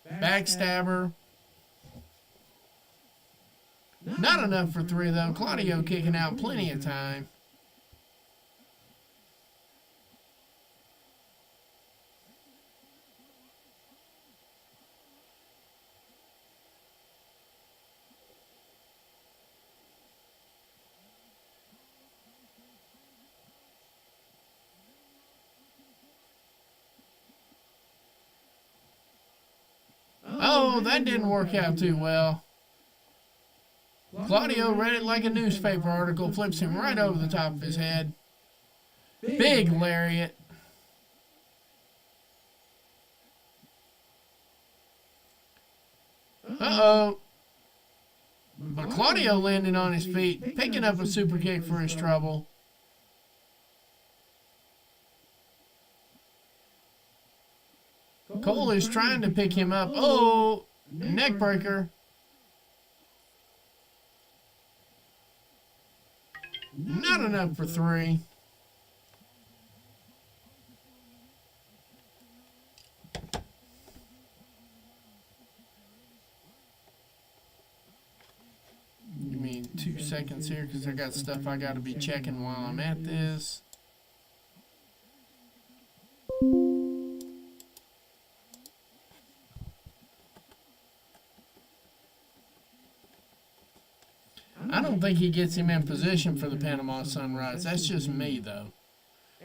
Backstabber. Not enough for 3, though. Claudio kicking out plenty of time. Oh, that didn't work out too well. Claudio read it like a newspaper article, flips him right over the top of his head. Big lariat. Uh-oh. But Claudio landing on his feet, picking up a super kick for his trouble. Cole is trying to pick him up. Oh, neck breaker. Not enough for 3. Give me 2 seconds here because I got stuff I got to be checking while I'm at this. don't think he gets him in position for the Panama Sunrise. That's just me, though.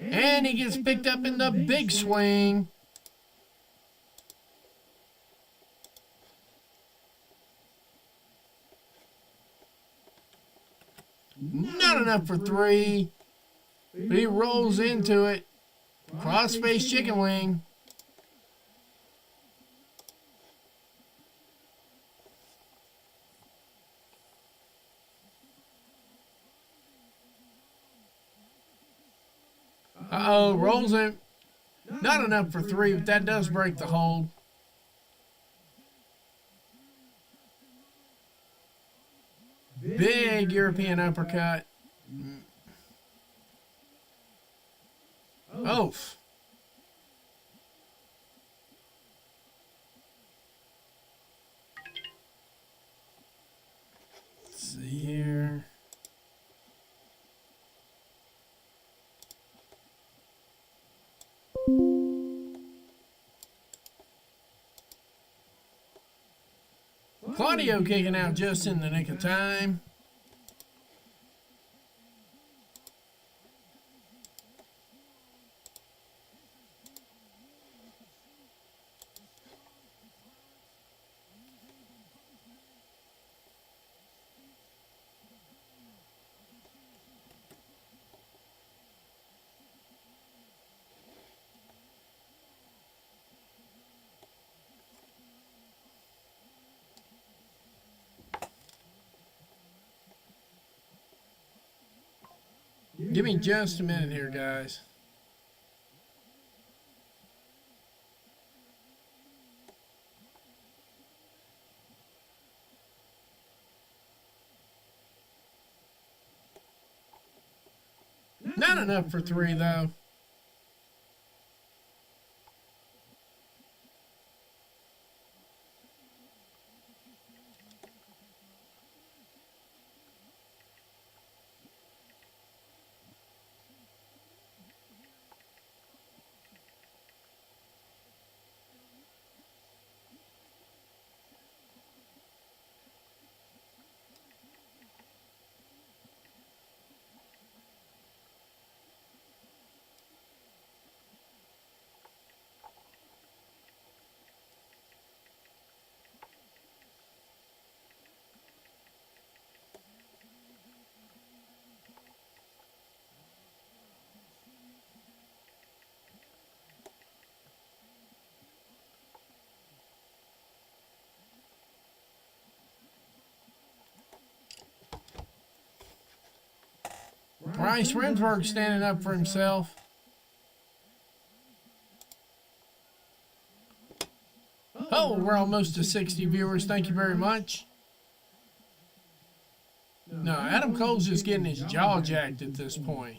And he gets picked up in the big swing. Not enough for 3. But he rolls into it. Cross-face chicken wing. Uh-oh, rolls him. Not enough for 3, but that does break the hold. Big European uppercut. Oh. Let's see here. Claudio kicking out just in the nick of time. Give me just a minute here, guys. Not enough for 3, though. Bryce Remsburg standing up for himself. Oh, we're almost to 60 viewers. Thank you very much. No, Adam Cole's just getting his jaw jacked at this point.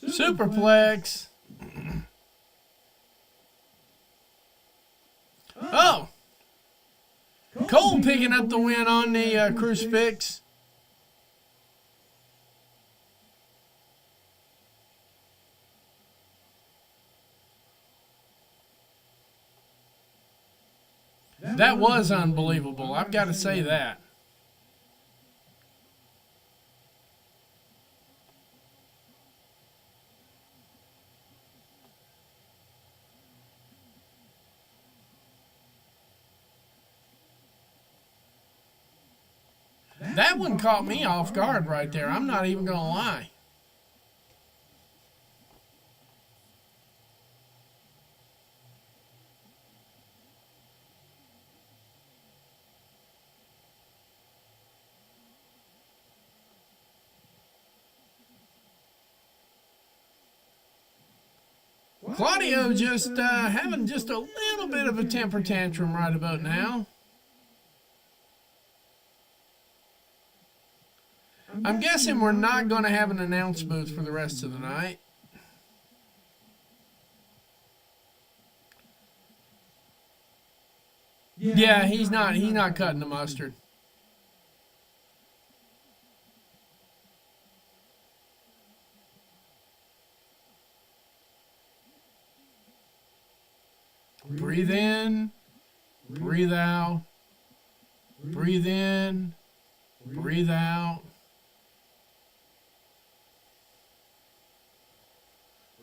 Superplex. Oh! Cole picking up the win on the crucifix. That was unbelievable. I've got to say that. That one caught me off guard right there. I'm not even going to lie. Claudio just having just a little bit of a temper tantrum right about now. I'm guessing we're not going to have an announce booth for the rest of the night. Yeah, he's not cutting the mustard. Breathe in, breathe out, breathe in, breathe out.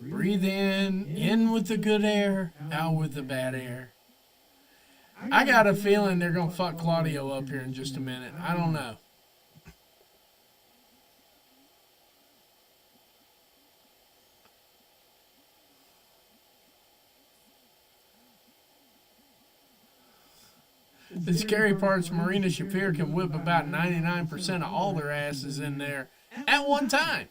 Breathe in with the good air, out with the bad air. I got a feeling they're going to fuck Claudio up here in just a minute. I don't know. The scary part is Marina Shafir can whip about 99% of all their asses in there at one time.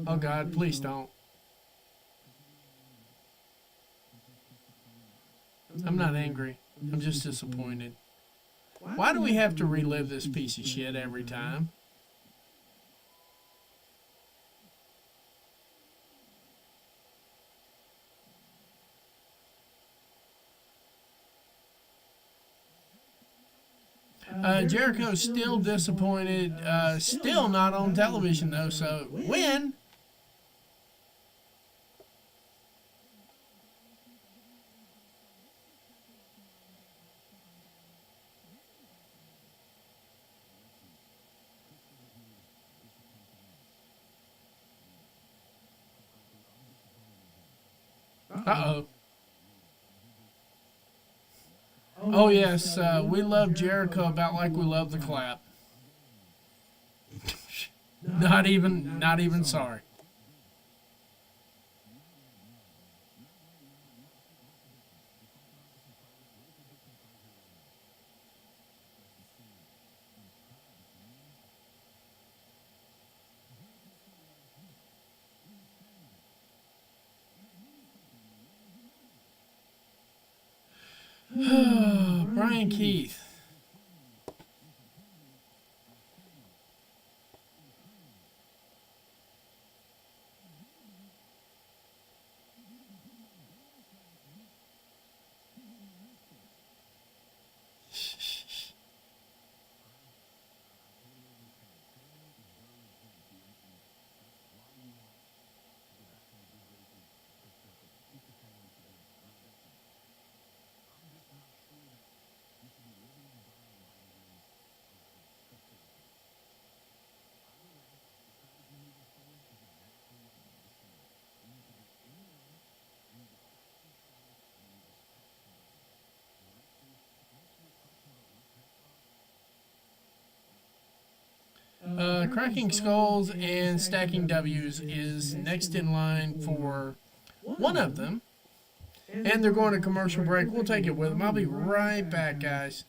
Oh, God, please don't. I'm not angry. I'm just disappointed. Why do we have to relive this piece of shit every time? Jericho's still disappointed. Still not on television, though, so when? Uh-oh. Oh, yes, we love Jericho about like we love the clap. Not even sorry. Brian Keith. Cracking Skulls and Stacking W's is next in line for one of them. And they're going to commercial break. We'll take it with them. I'll be right back, guys.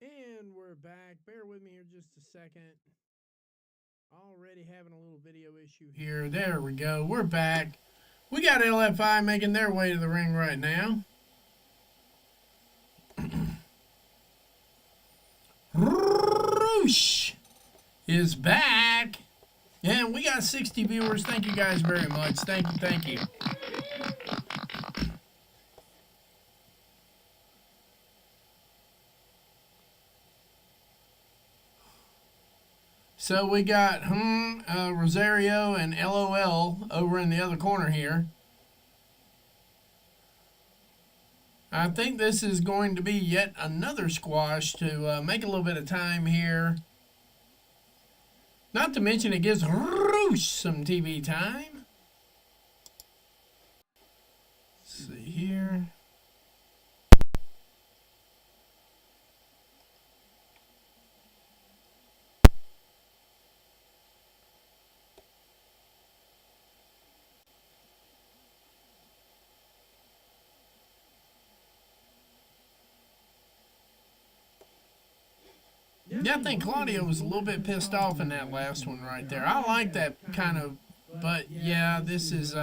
And we're back. Bear with me here just a second. Already having a little video issue here. There we go. We're back. We got LFI making their way to the ring right now. Roosh is back. And we got 60 viewers. Thank you guys very much. Thank you, thank you. So we got Rosario and LOL over in the other corner here. I think this is going to be yet another squash to make a little bit of time here. Not to mention it gives Roosh some TV time. Let's see here. Yeah, I think Claudia was a little bit pissed off in that last one right there. I like that kind of, but yeah, this is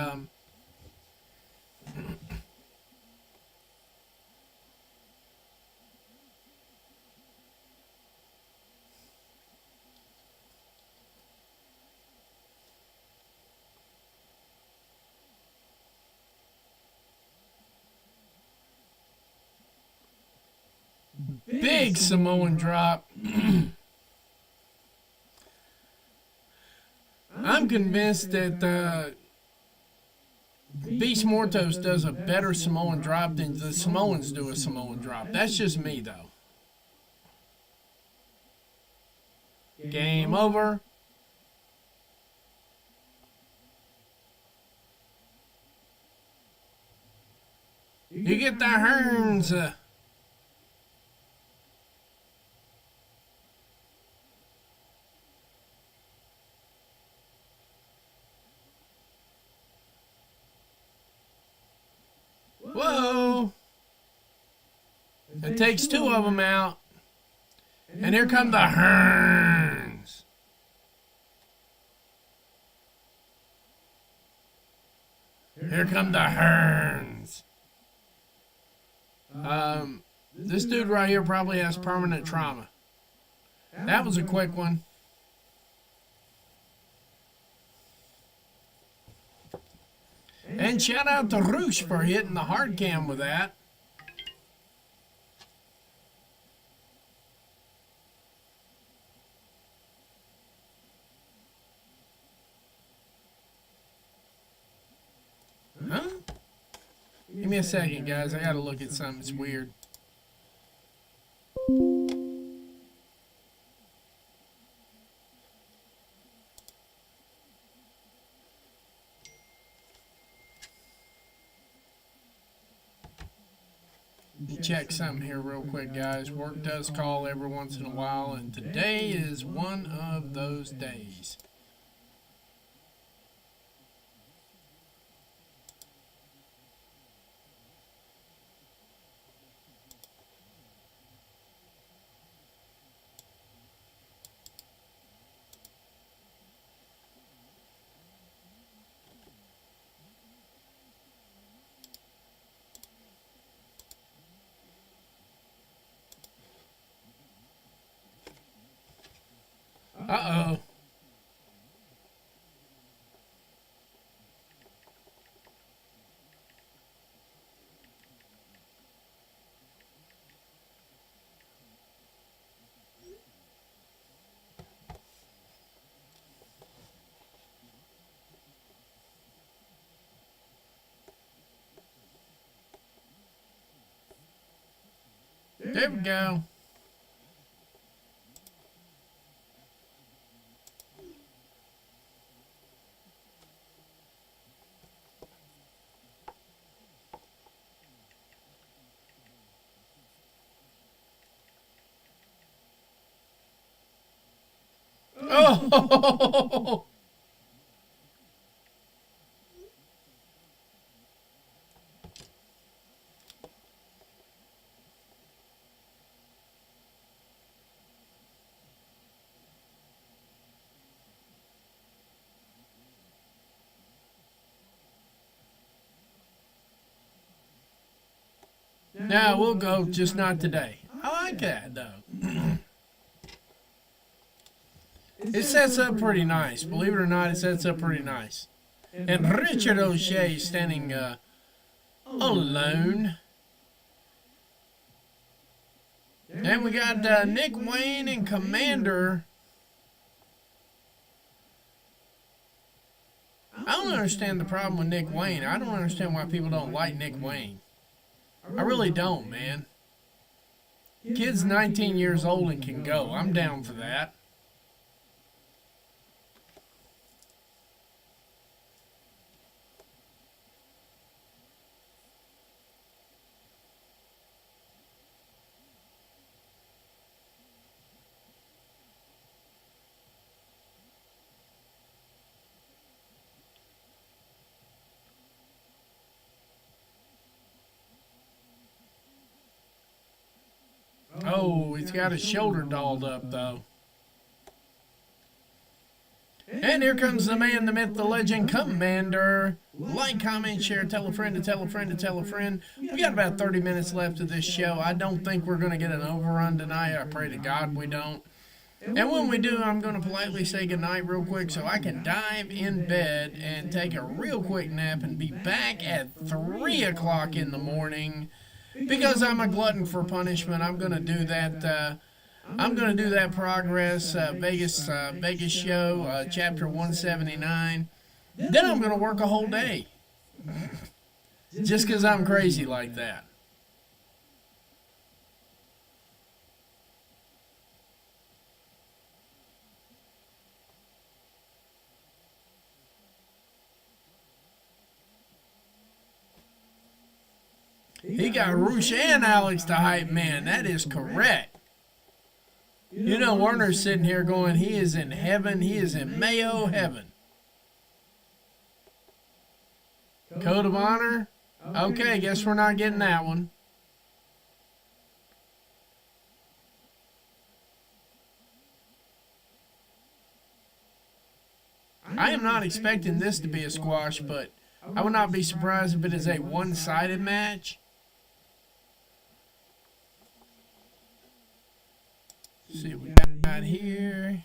big Samoan drop. I'm convinced that Beast Mortos does a better Samoan drop than the Samoans do a Samoan drop. That's just me, though. Game over. You get the horns. Whoa! It takes two of them out. And here come the horns. Here come the horns. This dude right here probably has permanent trauma. That was a quick one. And shout out to Roosh for hitting the hard cam with that. Huh? Give me a second, guys. I gotta look at something. It's weird. Check something here real quick, guys. Work does call every once in a while, and today is one of those days. Uh-oh. There we go. Oh! Now we'll go, just not today. I like that, though. It sets up pretty nice. Believe it or not, it sets up pretty nice. And Richard O'Shea standing alone. And we got Nick Wayne and Commander. I don't understand the problem with Nick Wayne. I don't understand why people don't like Nick Wayne. I really don't, man. Kid's 19 years old and can go. I'm down for that. Oh, he's got his shoulder dolled up, though. And here comes the man, the myth, the legend, Commander. Like, comment, share, tell a friend to tell a friend to tell a friend. We got about 30 minutes left of this show. I don't think we're going to get an overrun tonight. I pray to God we don't. And when we do, I'm going to politely say goodnight real quick so I can dive in bed and take a real quick nap and be back at 3 o'clock in the morning. Because I'm a glutton for punishment, I'm going to do that. I'm going to do that Progress Vegas show, chapter 179. Then I'm going to work a whole day, just because I'm crazy like that. He got Roosh and Alex the hype man. That is correct. You know, Warner's sitting here going, he is in heaven. He is in Mayo heaven. Code of Honor? Okay, guess we're not getting that one. I am not expecting this to be a squash, but I would not be surprised if it is a one-sided match. Let's see what we got here.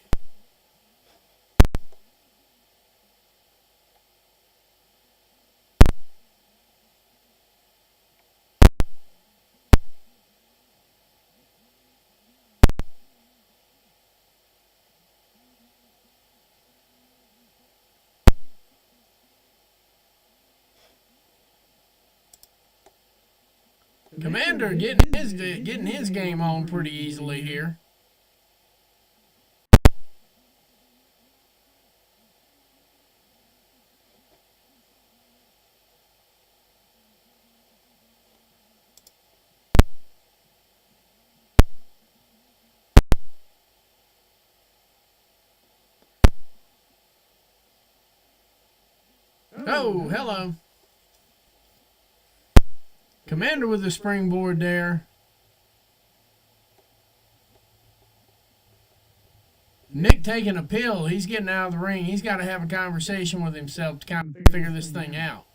Commander getting his game on pretty easily here. Oh, hello. Commander with the springboard there. Nick taking a pill. He's getting out of the ring. He's got to have a conversation with himself to kind of figure this thing out.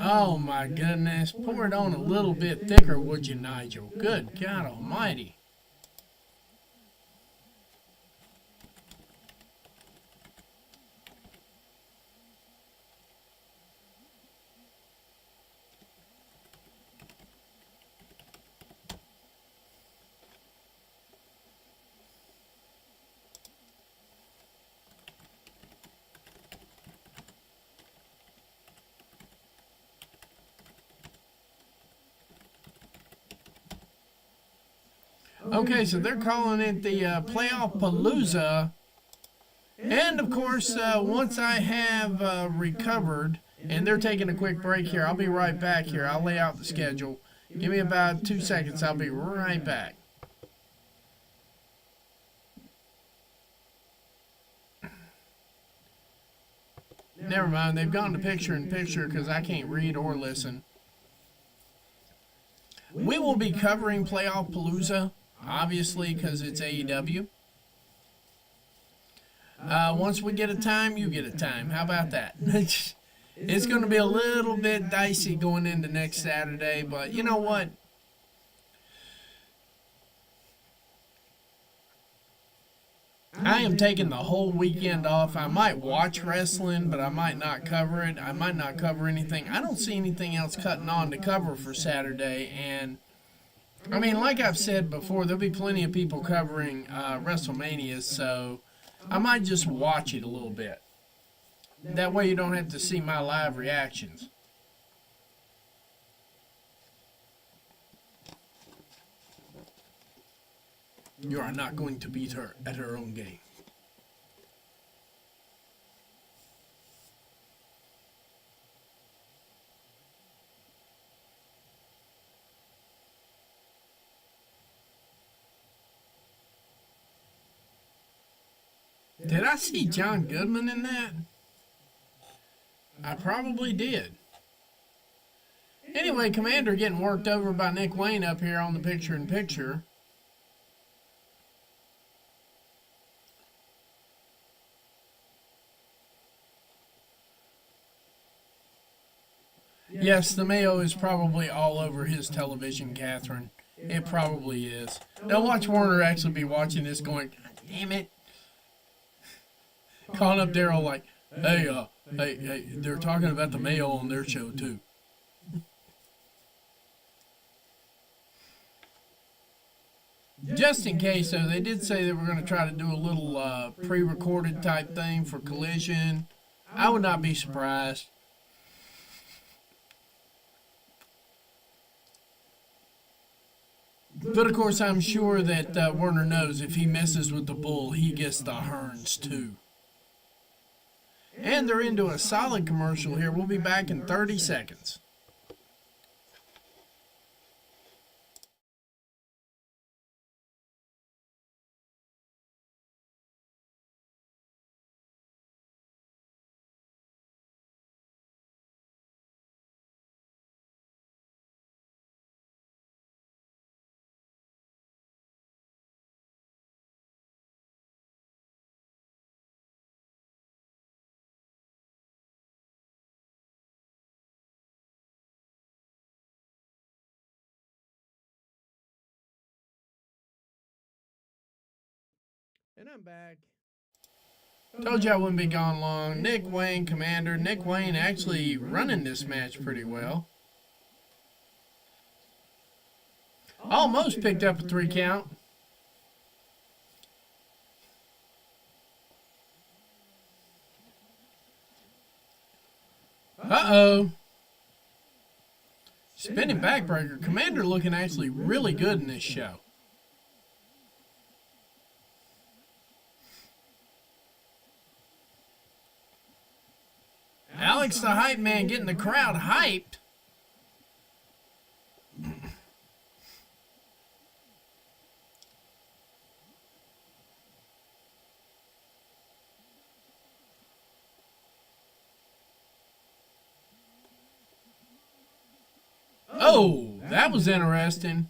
Oh my goodness. Pour it on a little bit thicker, would you, Nigel? Good God almighty. Okay, so they're calling it the Playoff Palooza And of course, once I have recovered, and they're taking a quick break here, I'll be right back here. I'll lay out the schedule. Give me about 2 seconds. I'll be right back. Never mind. They've gone to picture-in-picture because I can't read or listen. We will be covering Playoff Palooza, obviously, because it's AEW. Once we get a time, you get a time. How about that? It's going to be a little bit dicey going into next Saturday, but you know what? I am taking the whole weekend off. I might watch wrestling, but I might not cover it. I might not cover anything. I don't see anything else cutting on to cover for Saturday. And, I mean, like I've said before, there'll be plenty of people covering WrestleMania, so I might just watch it a little bit. That way you don't have to see my live reactions. You are not going to beat her at her own game. Did I see John Goodman in that? I probably did. Anyway, Commander getting worked over by Nick Wayne up here on the picture-in-picture. Yes, the mayo is probably all over his television, Catherine. It probably is. Now watch Warner actually be watching this going, God damn it. Calling up Daryl like, hey, they're talking about the mayo on their show too. Just in case, though, they did say they were going to try to do a little pre-recorded type thing for Collision. I would not be surprised. But of course, I'm sure that Werner knows if he messes with the bull, he gets the horns too. And they're into a solid commercial here. We'll be back in 30 seconds. And I'm back. Told you I wouldn't be gone long. Nick Wayne, Commander. Nick Wayne actually running this match pretty well. Almost picked up a 3 count. Uh-oh. Spinning backbreaker. Commander looking actually really good in this show. Alex the Hype Man getting the crowd hyped. Oh, that was interesting.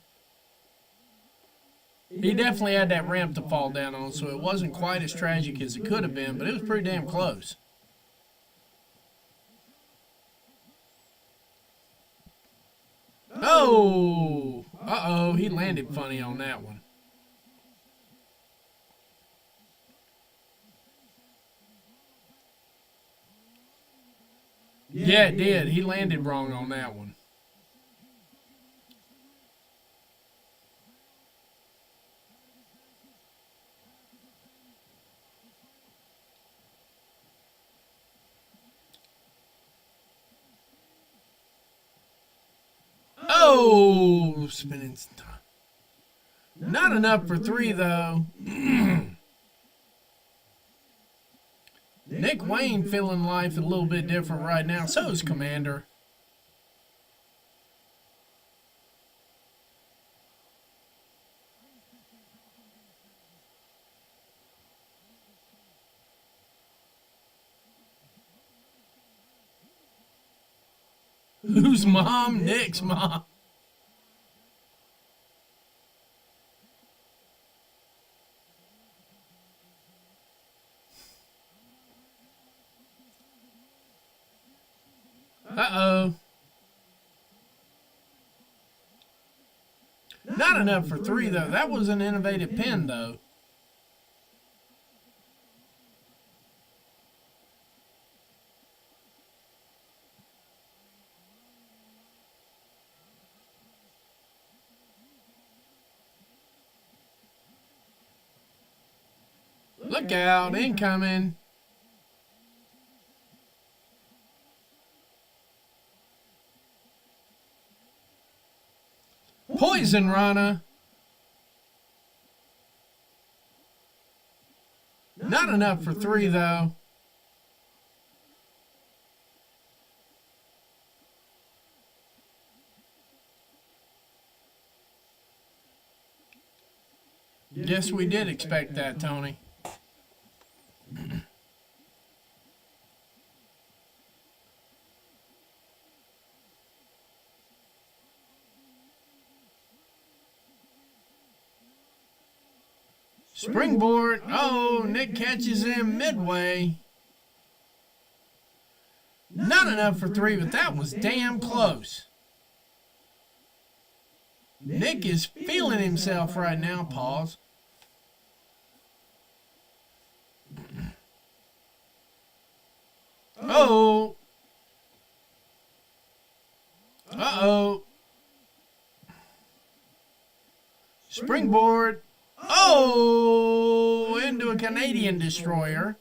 He definitely had that ramp to fall down on, so it wasn't quite as tragic as it could have been, but it was pretty damn close. Oh! Uh-oh, he landed funny on that one. Yeah, it did. He landed wrong on that one. Oh, spinning. Not enough for 3, though. Nick Wayne feeling life a little bit different right now. So is Commander. Whose mom? Nick's mom. Uh-oh. Not enough for 3, though. That was an innovative pin, though. Look out, incoming. Poison Rana. Not enough for 3, though. Guess we did expect that, Tony. Springboard. Oh, Nick catches him midway. Not enough for 3, but that was damn close. Nick is feeling himself right now. Pause. Oh. Uh-oh. Springboard. Oh, into a Canadian destroyer.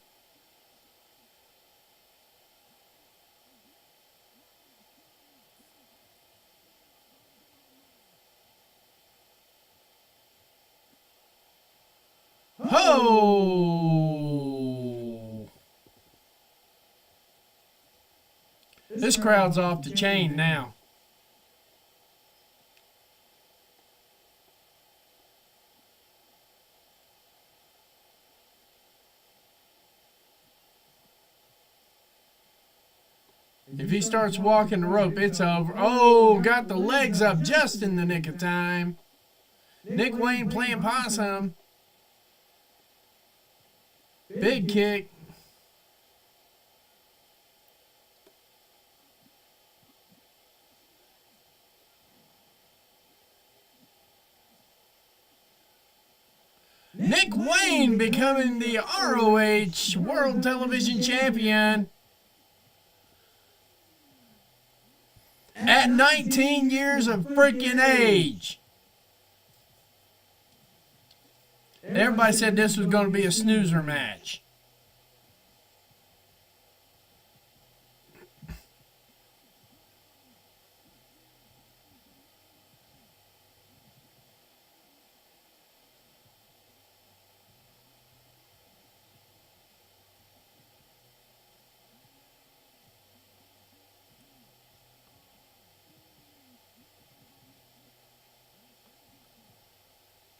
Oh. This crowd's off the chain now. If he starts walking the rope, it's over. Oh, got the legs up just in the nick of time. Nick Wayne playing possum. Big kick. Nick Wayne becoming the ROH World Television Champion at 19 years of freaking age. And everybody said this was going to be a snoozer match.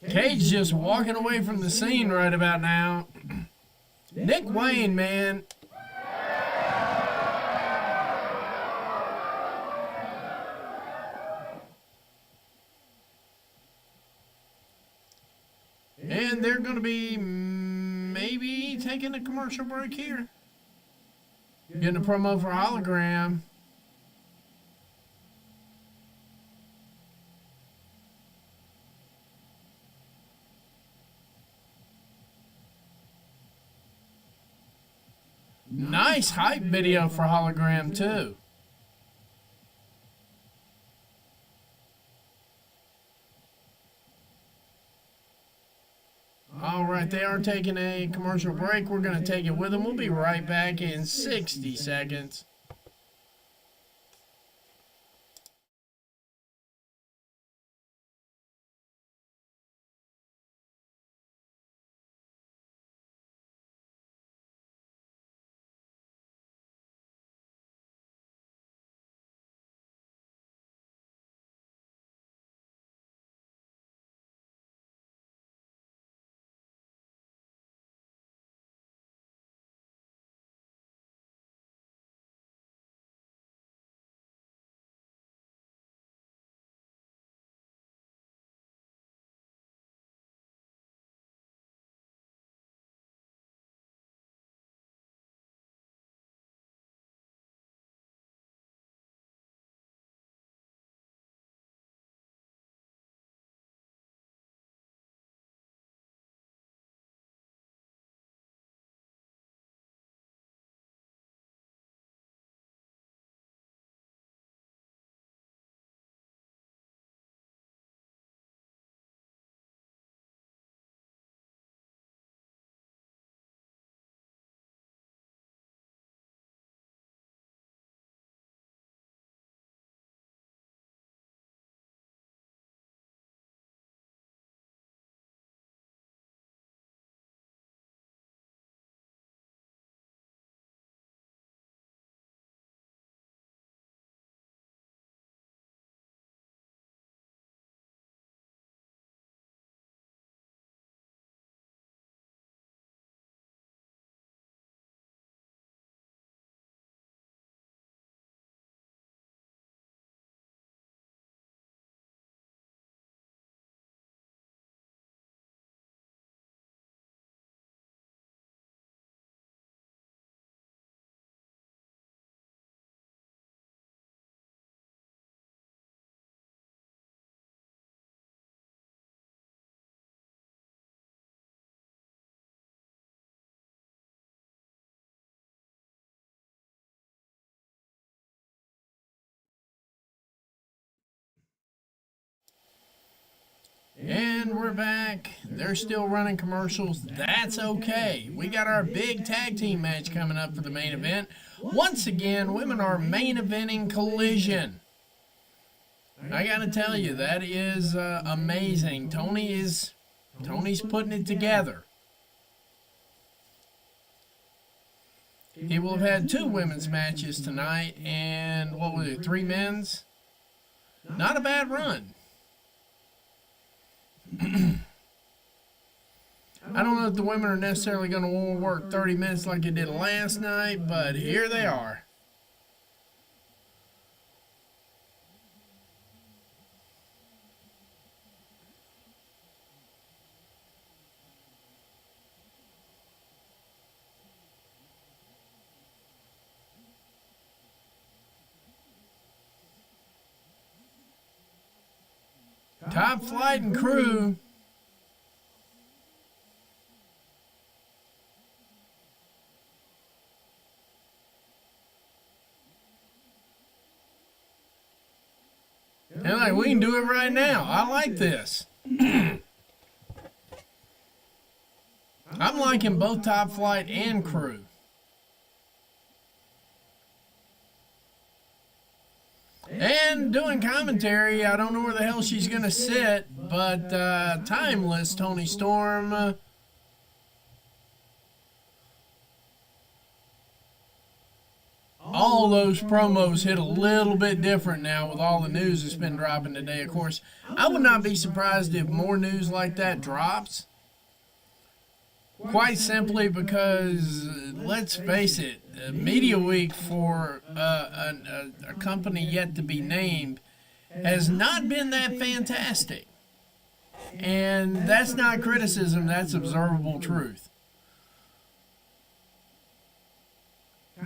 Cage just walking away from the scene right about now. Nick Wayne, man. And they're going to be maybe taking a commercial break here. Getting a promo for Hologram. Nice hype video for Hologram, too. All right, they are taking a commercial break. We're going to take it with them. We'll be right back in 60 seconds. And we're back. They're still running commercials. That's okay. We got our big tag team match coming up for the main event. Once again, women are main eventing Collision. I gotta tell you, that is amazing. Tony's putting it together. He will have had 2 women's matches tonight, and what was it, 3 men's? Not a bad run. I don't know if the women are necessarily going to want to work 30 minutes like they did last night, but here they are. Top Flight and Crew. And like, we can do it right now. I like this. I'm liking both Top Flight and Crew. And doing commentary, I don't know where the hell she's going to sit, but Timeless Tony Storm. All those promos hit a little bit different now with all the news that's been dropping today. Of course, I would not be surprised if more news like that drops. Quite simply because, let's face it, Media Week for a company yet to be named has not been that fantastic. And that's not criticism, that's observable truth.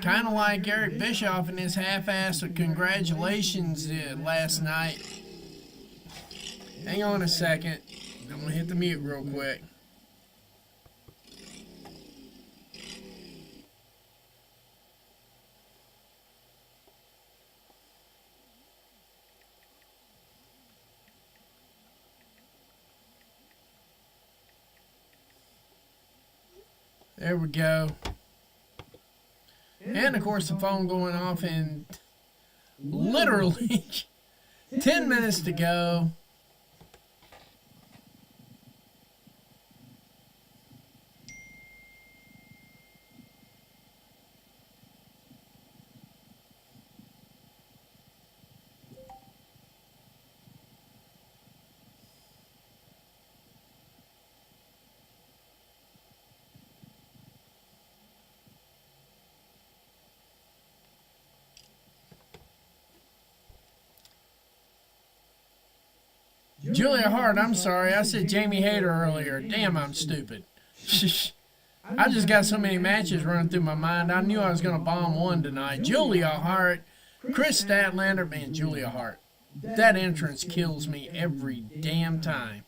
Kind of like Eric Bischoff and his half-assed congratulations last night. Hang on a second. I'm going to hit the mute real quick. There we go. And of course the phone going off in literally 10 minutes to go. Julia Hart, I'm sorry. I said Jamie Hayter earlier. Damn, I'm stupid. I just got so many matches running through my mind. I knew I was going to bomb one tonight. Julia Hart, Chris Statlander, man, Julia Hart. That entrance kills me every damn time.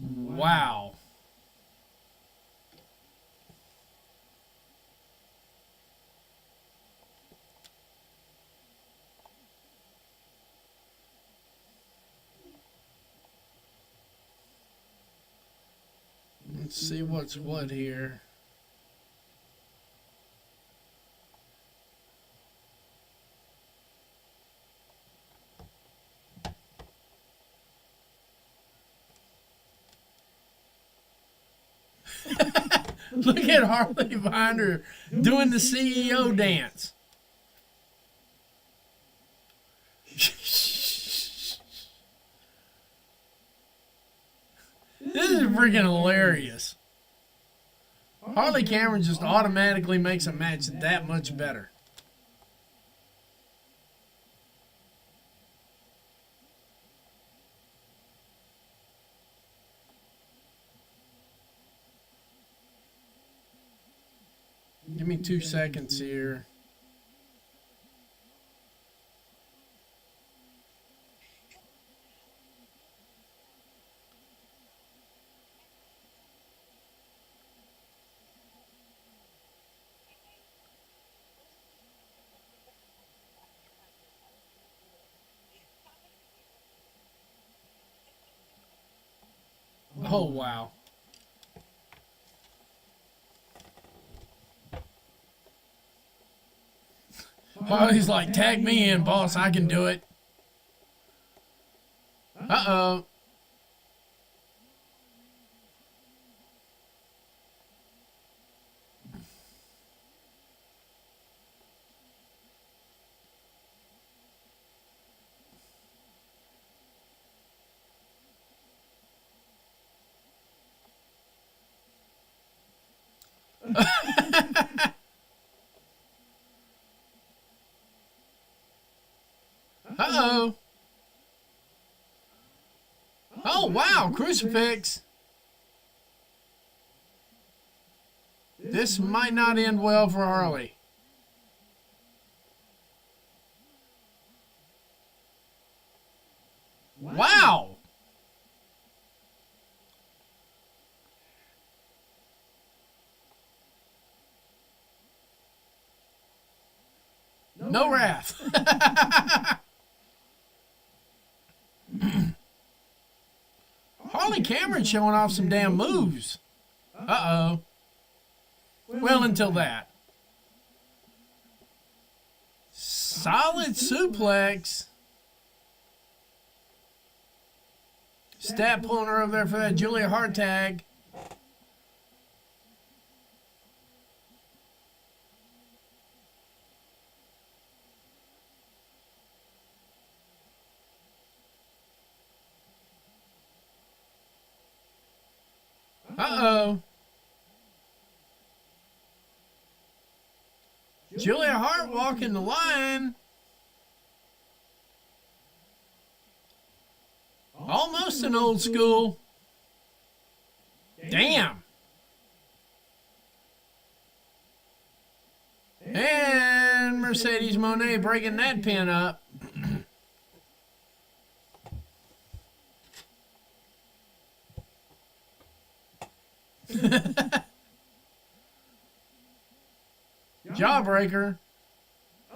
Wow. Let's see what's what here. Look at Harley behind her doing the CEO dance. This is freaking hilarious. Harley Cameron just automatically makes a match that much better. me 2 seconds here. Oh, wow. Oh, he's like, tag me in, boss. I can do it. Uh-oh. Uh-oh. Oh, wow, crucifix. This might not end well for Harley. Wow. No wrath. Harley Cameron showing off some damn moves. Uh-oh. Well, until that. Solid suplex. Stat pulling her over there for that Julia Hart tag. Uh-oh. Julia Hart walking the line. Almost an old school. Damn. And Mercedes Moné breaking that pin up. Jawbreaker.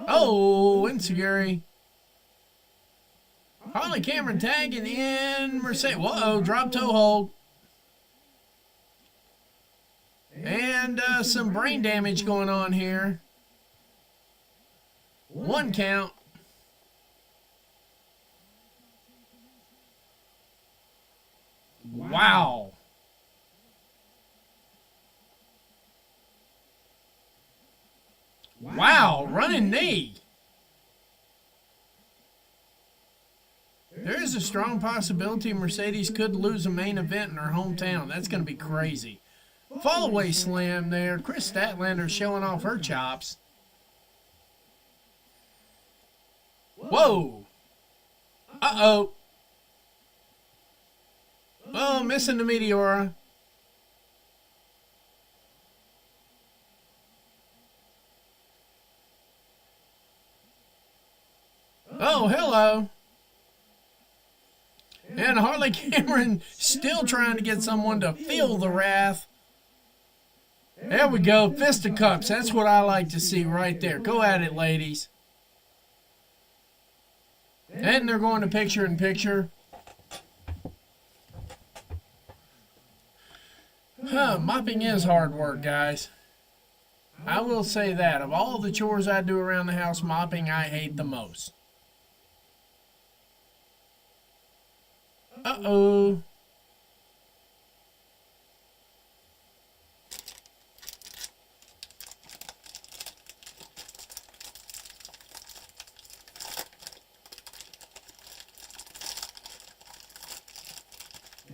Oh, insecurity. Harley Cameron tagging in Mercedes. Whoa, drop toe hold. And some brain damage going on here. 1 count. Wow. Wow, running knee. There is a strong possibility Mercedes could lose a main event in her hometown. That's going to be crazy. Fallaway slam there. Chris Statlander showing off her chops. Whoa. Uh-oh. Oh, missing the Meteora. Oh, hello. And Harley Cameron still trying to get someone to feel the wrath. There we go. Fisticuffs. That's what I like to see right there. Go at it, ladies. And they're going to picture in picture. Mopping is hard work, guys. I will say that. Of all the chores I do around the house, mopping I hate the most. Uh-oh.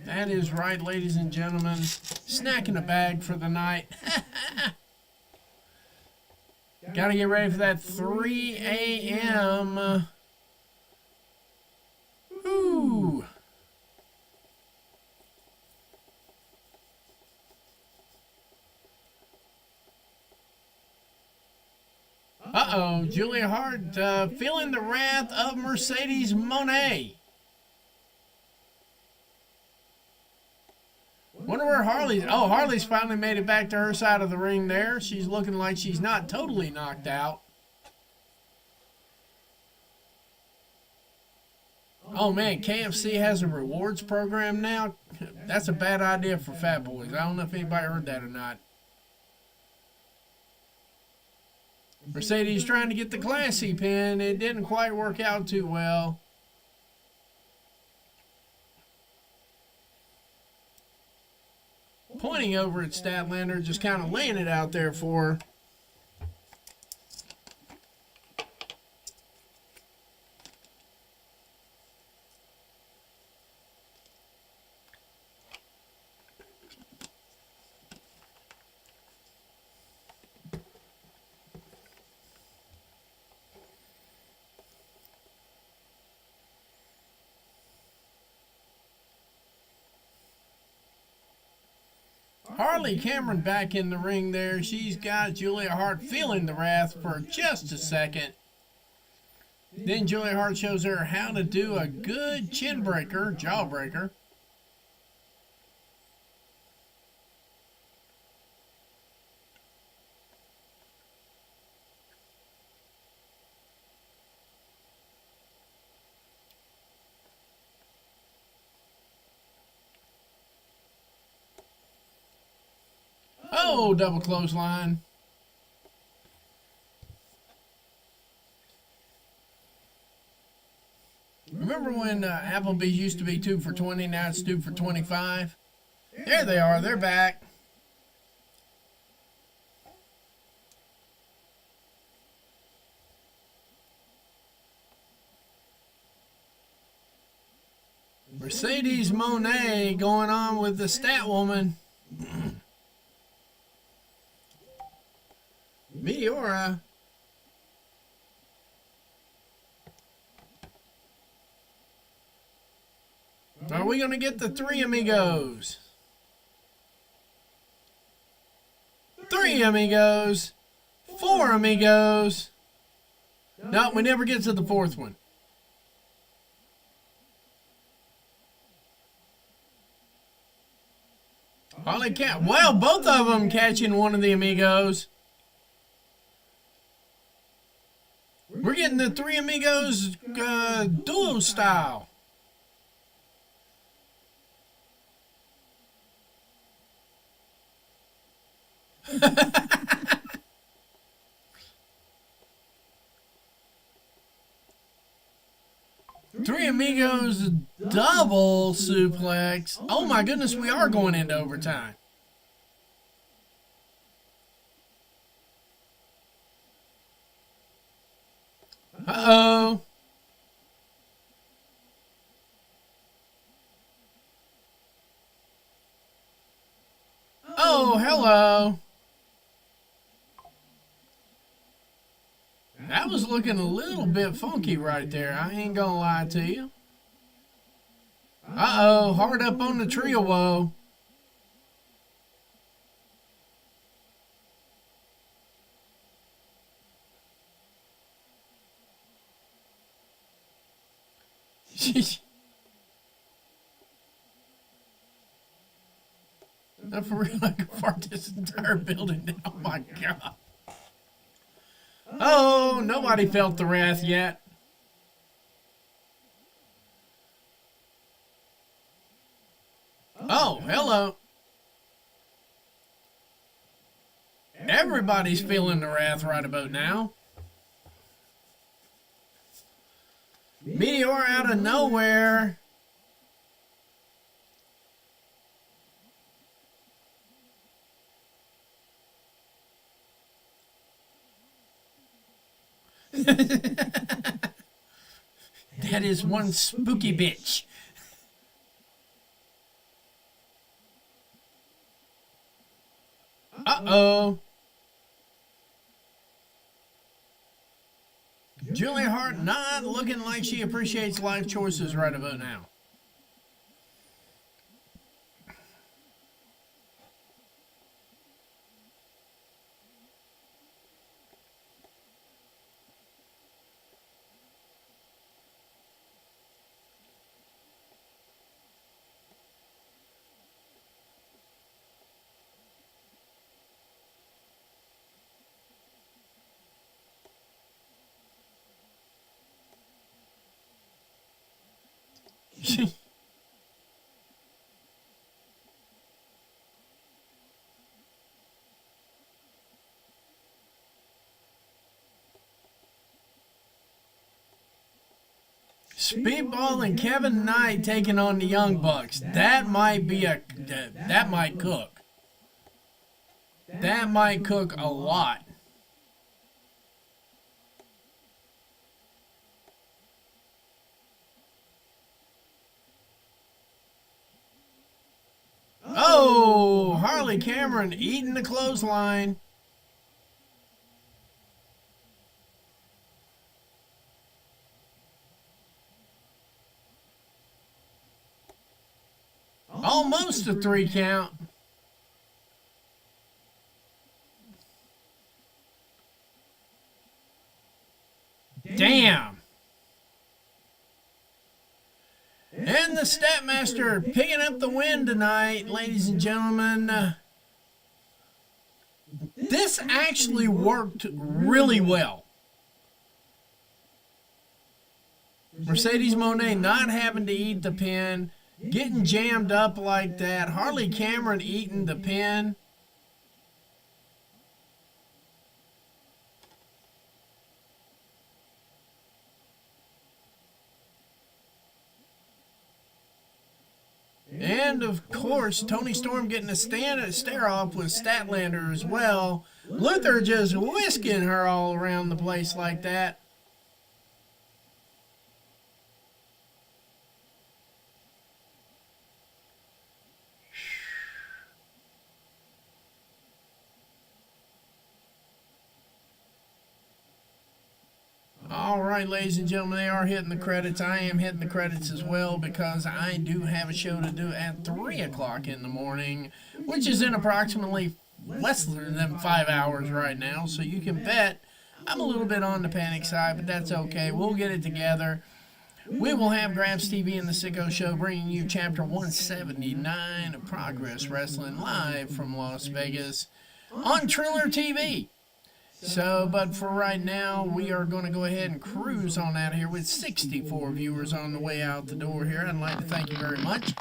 That is right, ladies and gentlemen. Snack in a bag for the night. Gotta get ready for that 3 a.m. Ooh. Uh-oh, Julia Hart feeling the wrath of Mercedes Monet. Wonder where Harley's... Oh, Harley's finally made it back to her side of the ring there. She's looking like she's not totally knocked out. Oh, man, KFC has a rewards program now. That's a bad idea for fat boys. I don't know if anybody heard that or not. Mercedes trying to get the classy pin. It didn't quite work out too well. Pointing over at Statlander, just kind of laying it out there for her. Harley Cameron back in the ring there. She's got Julia Hart feeling the wrath for just a second. Then Julia Hart shows her how to do a good chin breaker, jawbreaker. Oh, double clothesline. Remember when Applebee's used to be 2 for $20, now it's 2 for $25? There they are, they're back. Mercedes Monet going on with the stat woman. Meteora. Are we going to get the 3 amigos? 3 amigos. 4 amigos. No, we never get to the 4th one. Holly Cat. Well, both of them catching one of the amigos. We're getting the 3 amigos duo style. Three amigos double suplex. Oh my goodness, we are going into overtime. Uh-oh. Oh, hello. That was looking a little bit funky right there. I ain't gonna lie to you. Uh-oh, hard up on the tree of woe. No, for real, I could fart this entire building down. Oh my God. Oh, nobody felt the wrath yet. Oh, hello. Everybody's feeling the wrath right about now. Meteor out of nowhere. That is one spooky bitch. Uh-oh. Julia Hart not looking like she appreciates life choices right about now. Speedball and Kevin Knight taking on the Young Bucks. That might be that might cook. That might cook a lot. Oh, Harley Cameron eating the clothesline. Almost a 3 count. Damn. And the Stepmaster picking up the win tonight, ladies and gentlemen. This actually worked really well. Mercedes Moné not having to eat the pin, getting jammed up like that. Harley Cameron eating the pin. And, of course, Toni Storm getting a stare off with Statlander as well. Luther just whisking her all around the place like that. All right, ladies and gentlemen, they are hitting the credits. I am hitting the credits as well because I do have a show to do at 3 o'clock in the morning, which is in approximately less than 5 hours right now. So you can bet I'm a little bit on the panic side, but that's okay. We'll get it together. We will have Grabs TV and the Sicko Show bringing you Chapter 179 of Progress Wrestling live from Las Vegas on Triller TV. So, but for right now, we are going to go ahead and cruise on out here with 64 viewers on the way out the door here. I'd like to thank you very much.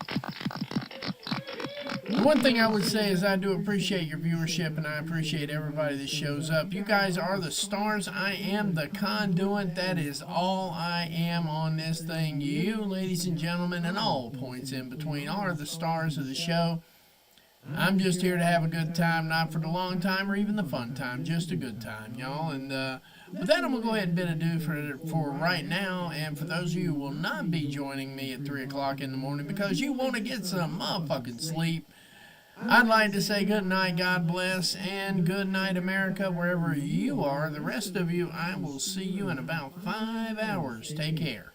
One thing I would say is I do appreciate your viewership, and I appreciate everybody that shows up. You guys are the stars. I am the conduit. That is all I am on this thing. You, ladies and gentlemen, and all points in between, are the stars of the show. I'm just here to have a good time, not for the long time or even the fun time, just a good time, y'all. And with that, I'm going to go ahead and bid adieu for right now. And for those of you who will not be joining me at 3 o'clock in the morning because you want to get some motherfucking sleep, I'd like to say good night, God bless, and good night, America, wherever you are. The rest of you, I will see you in about 5 hours. Take care.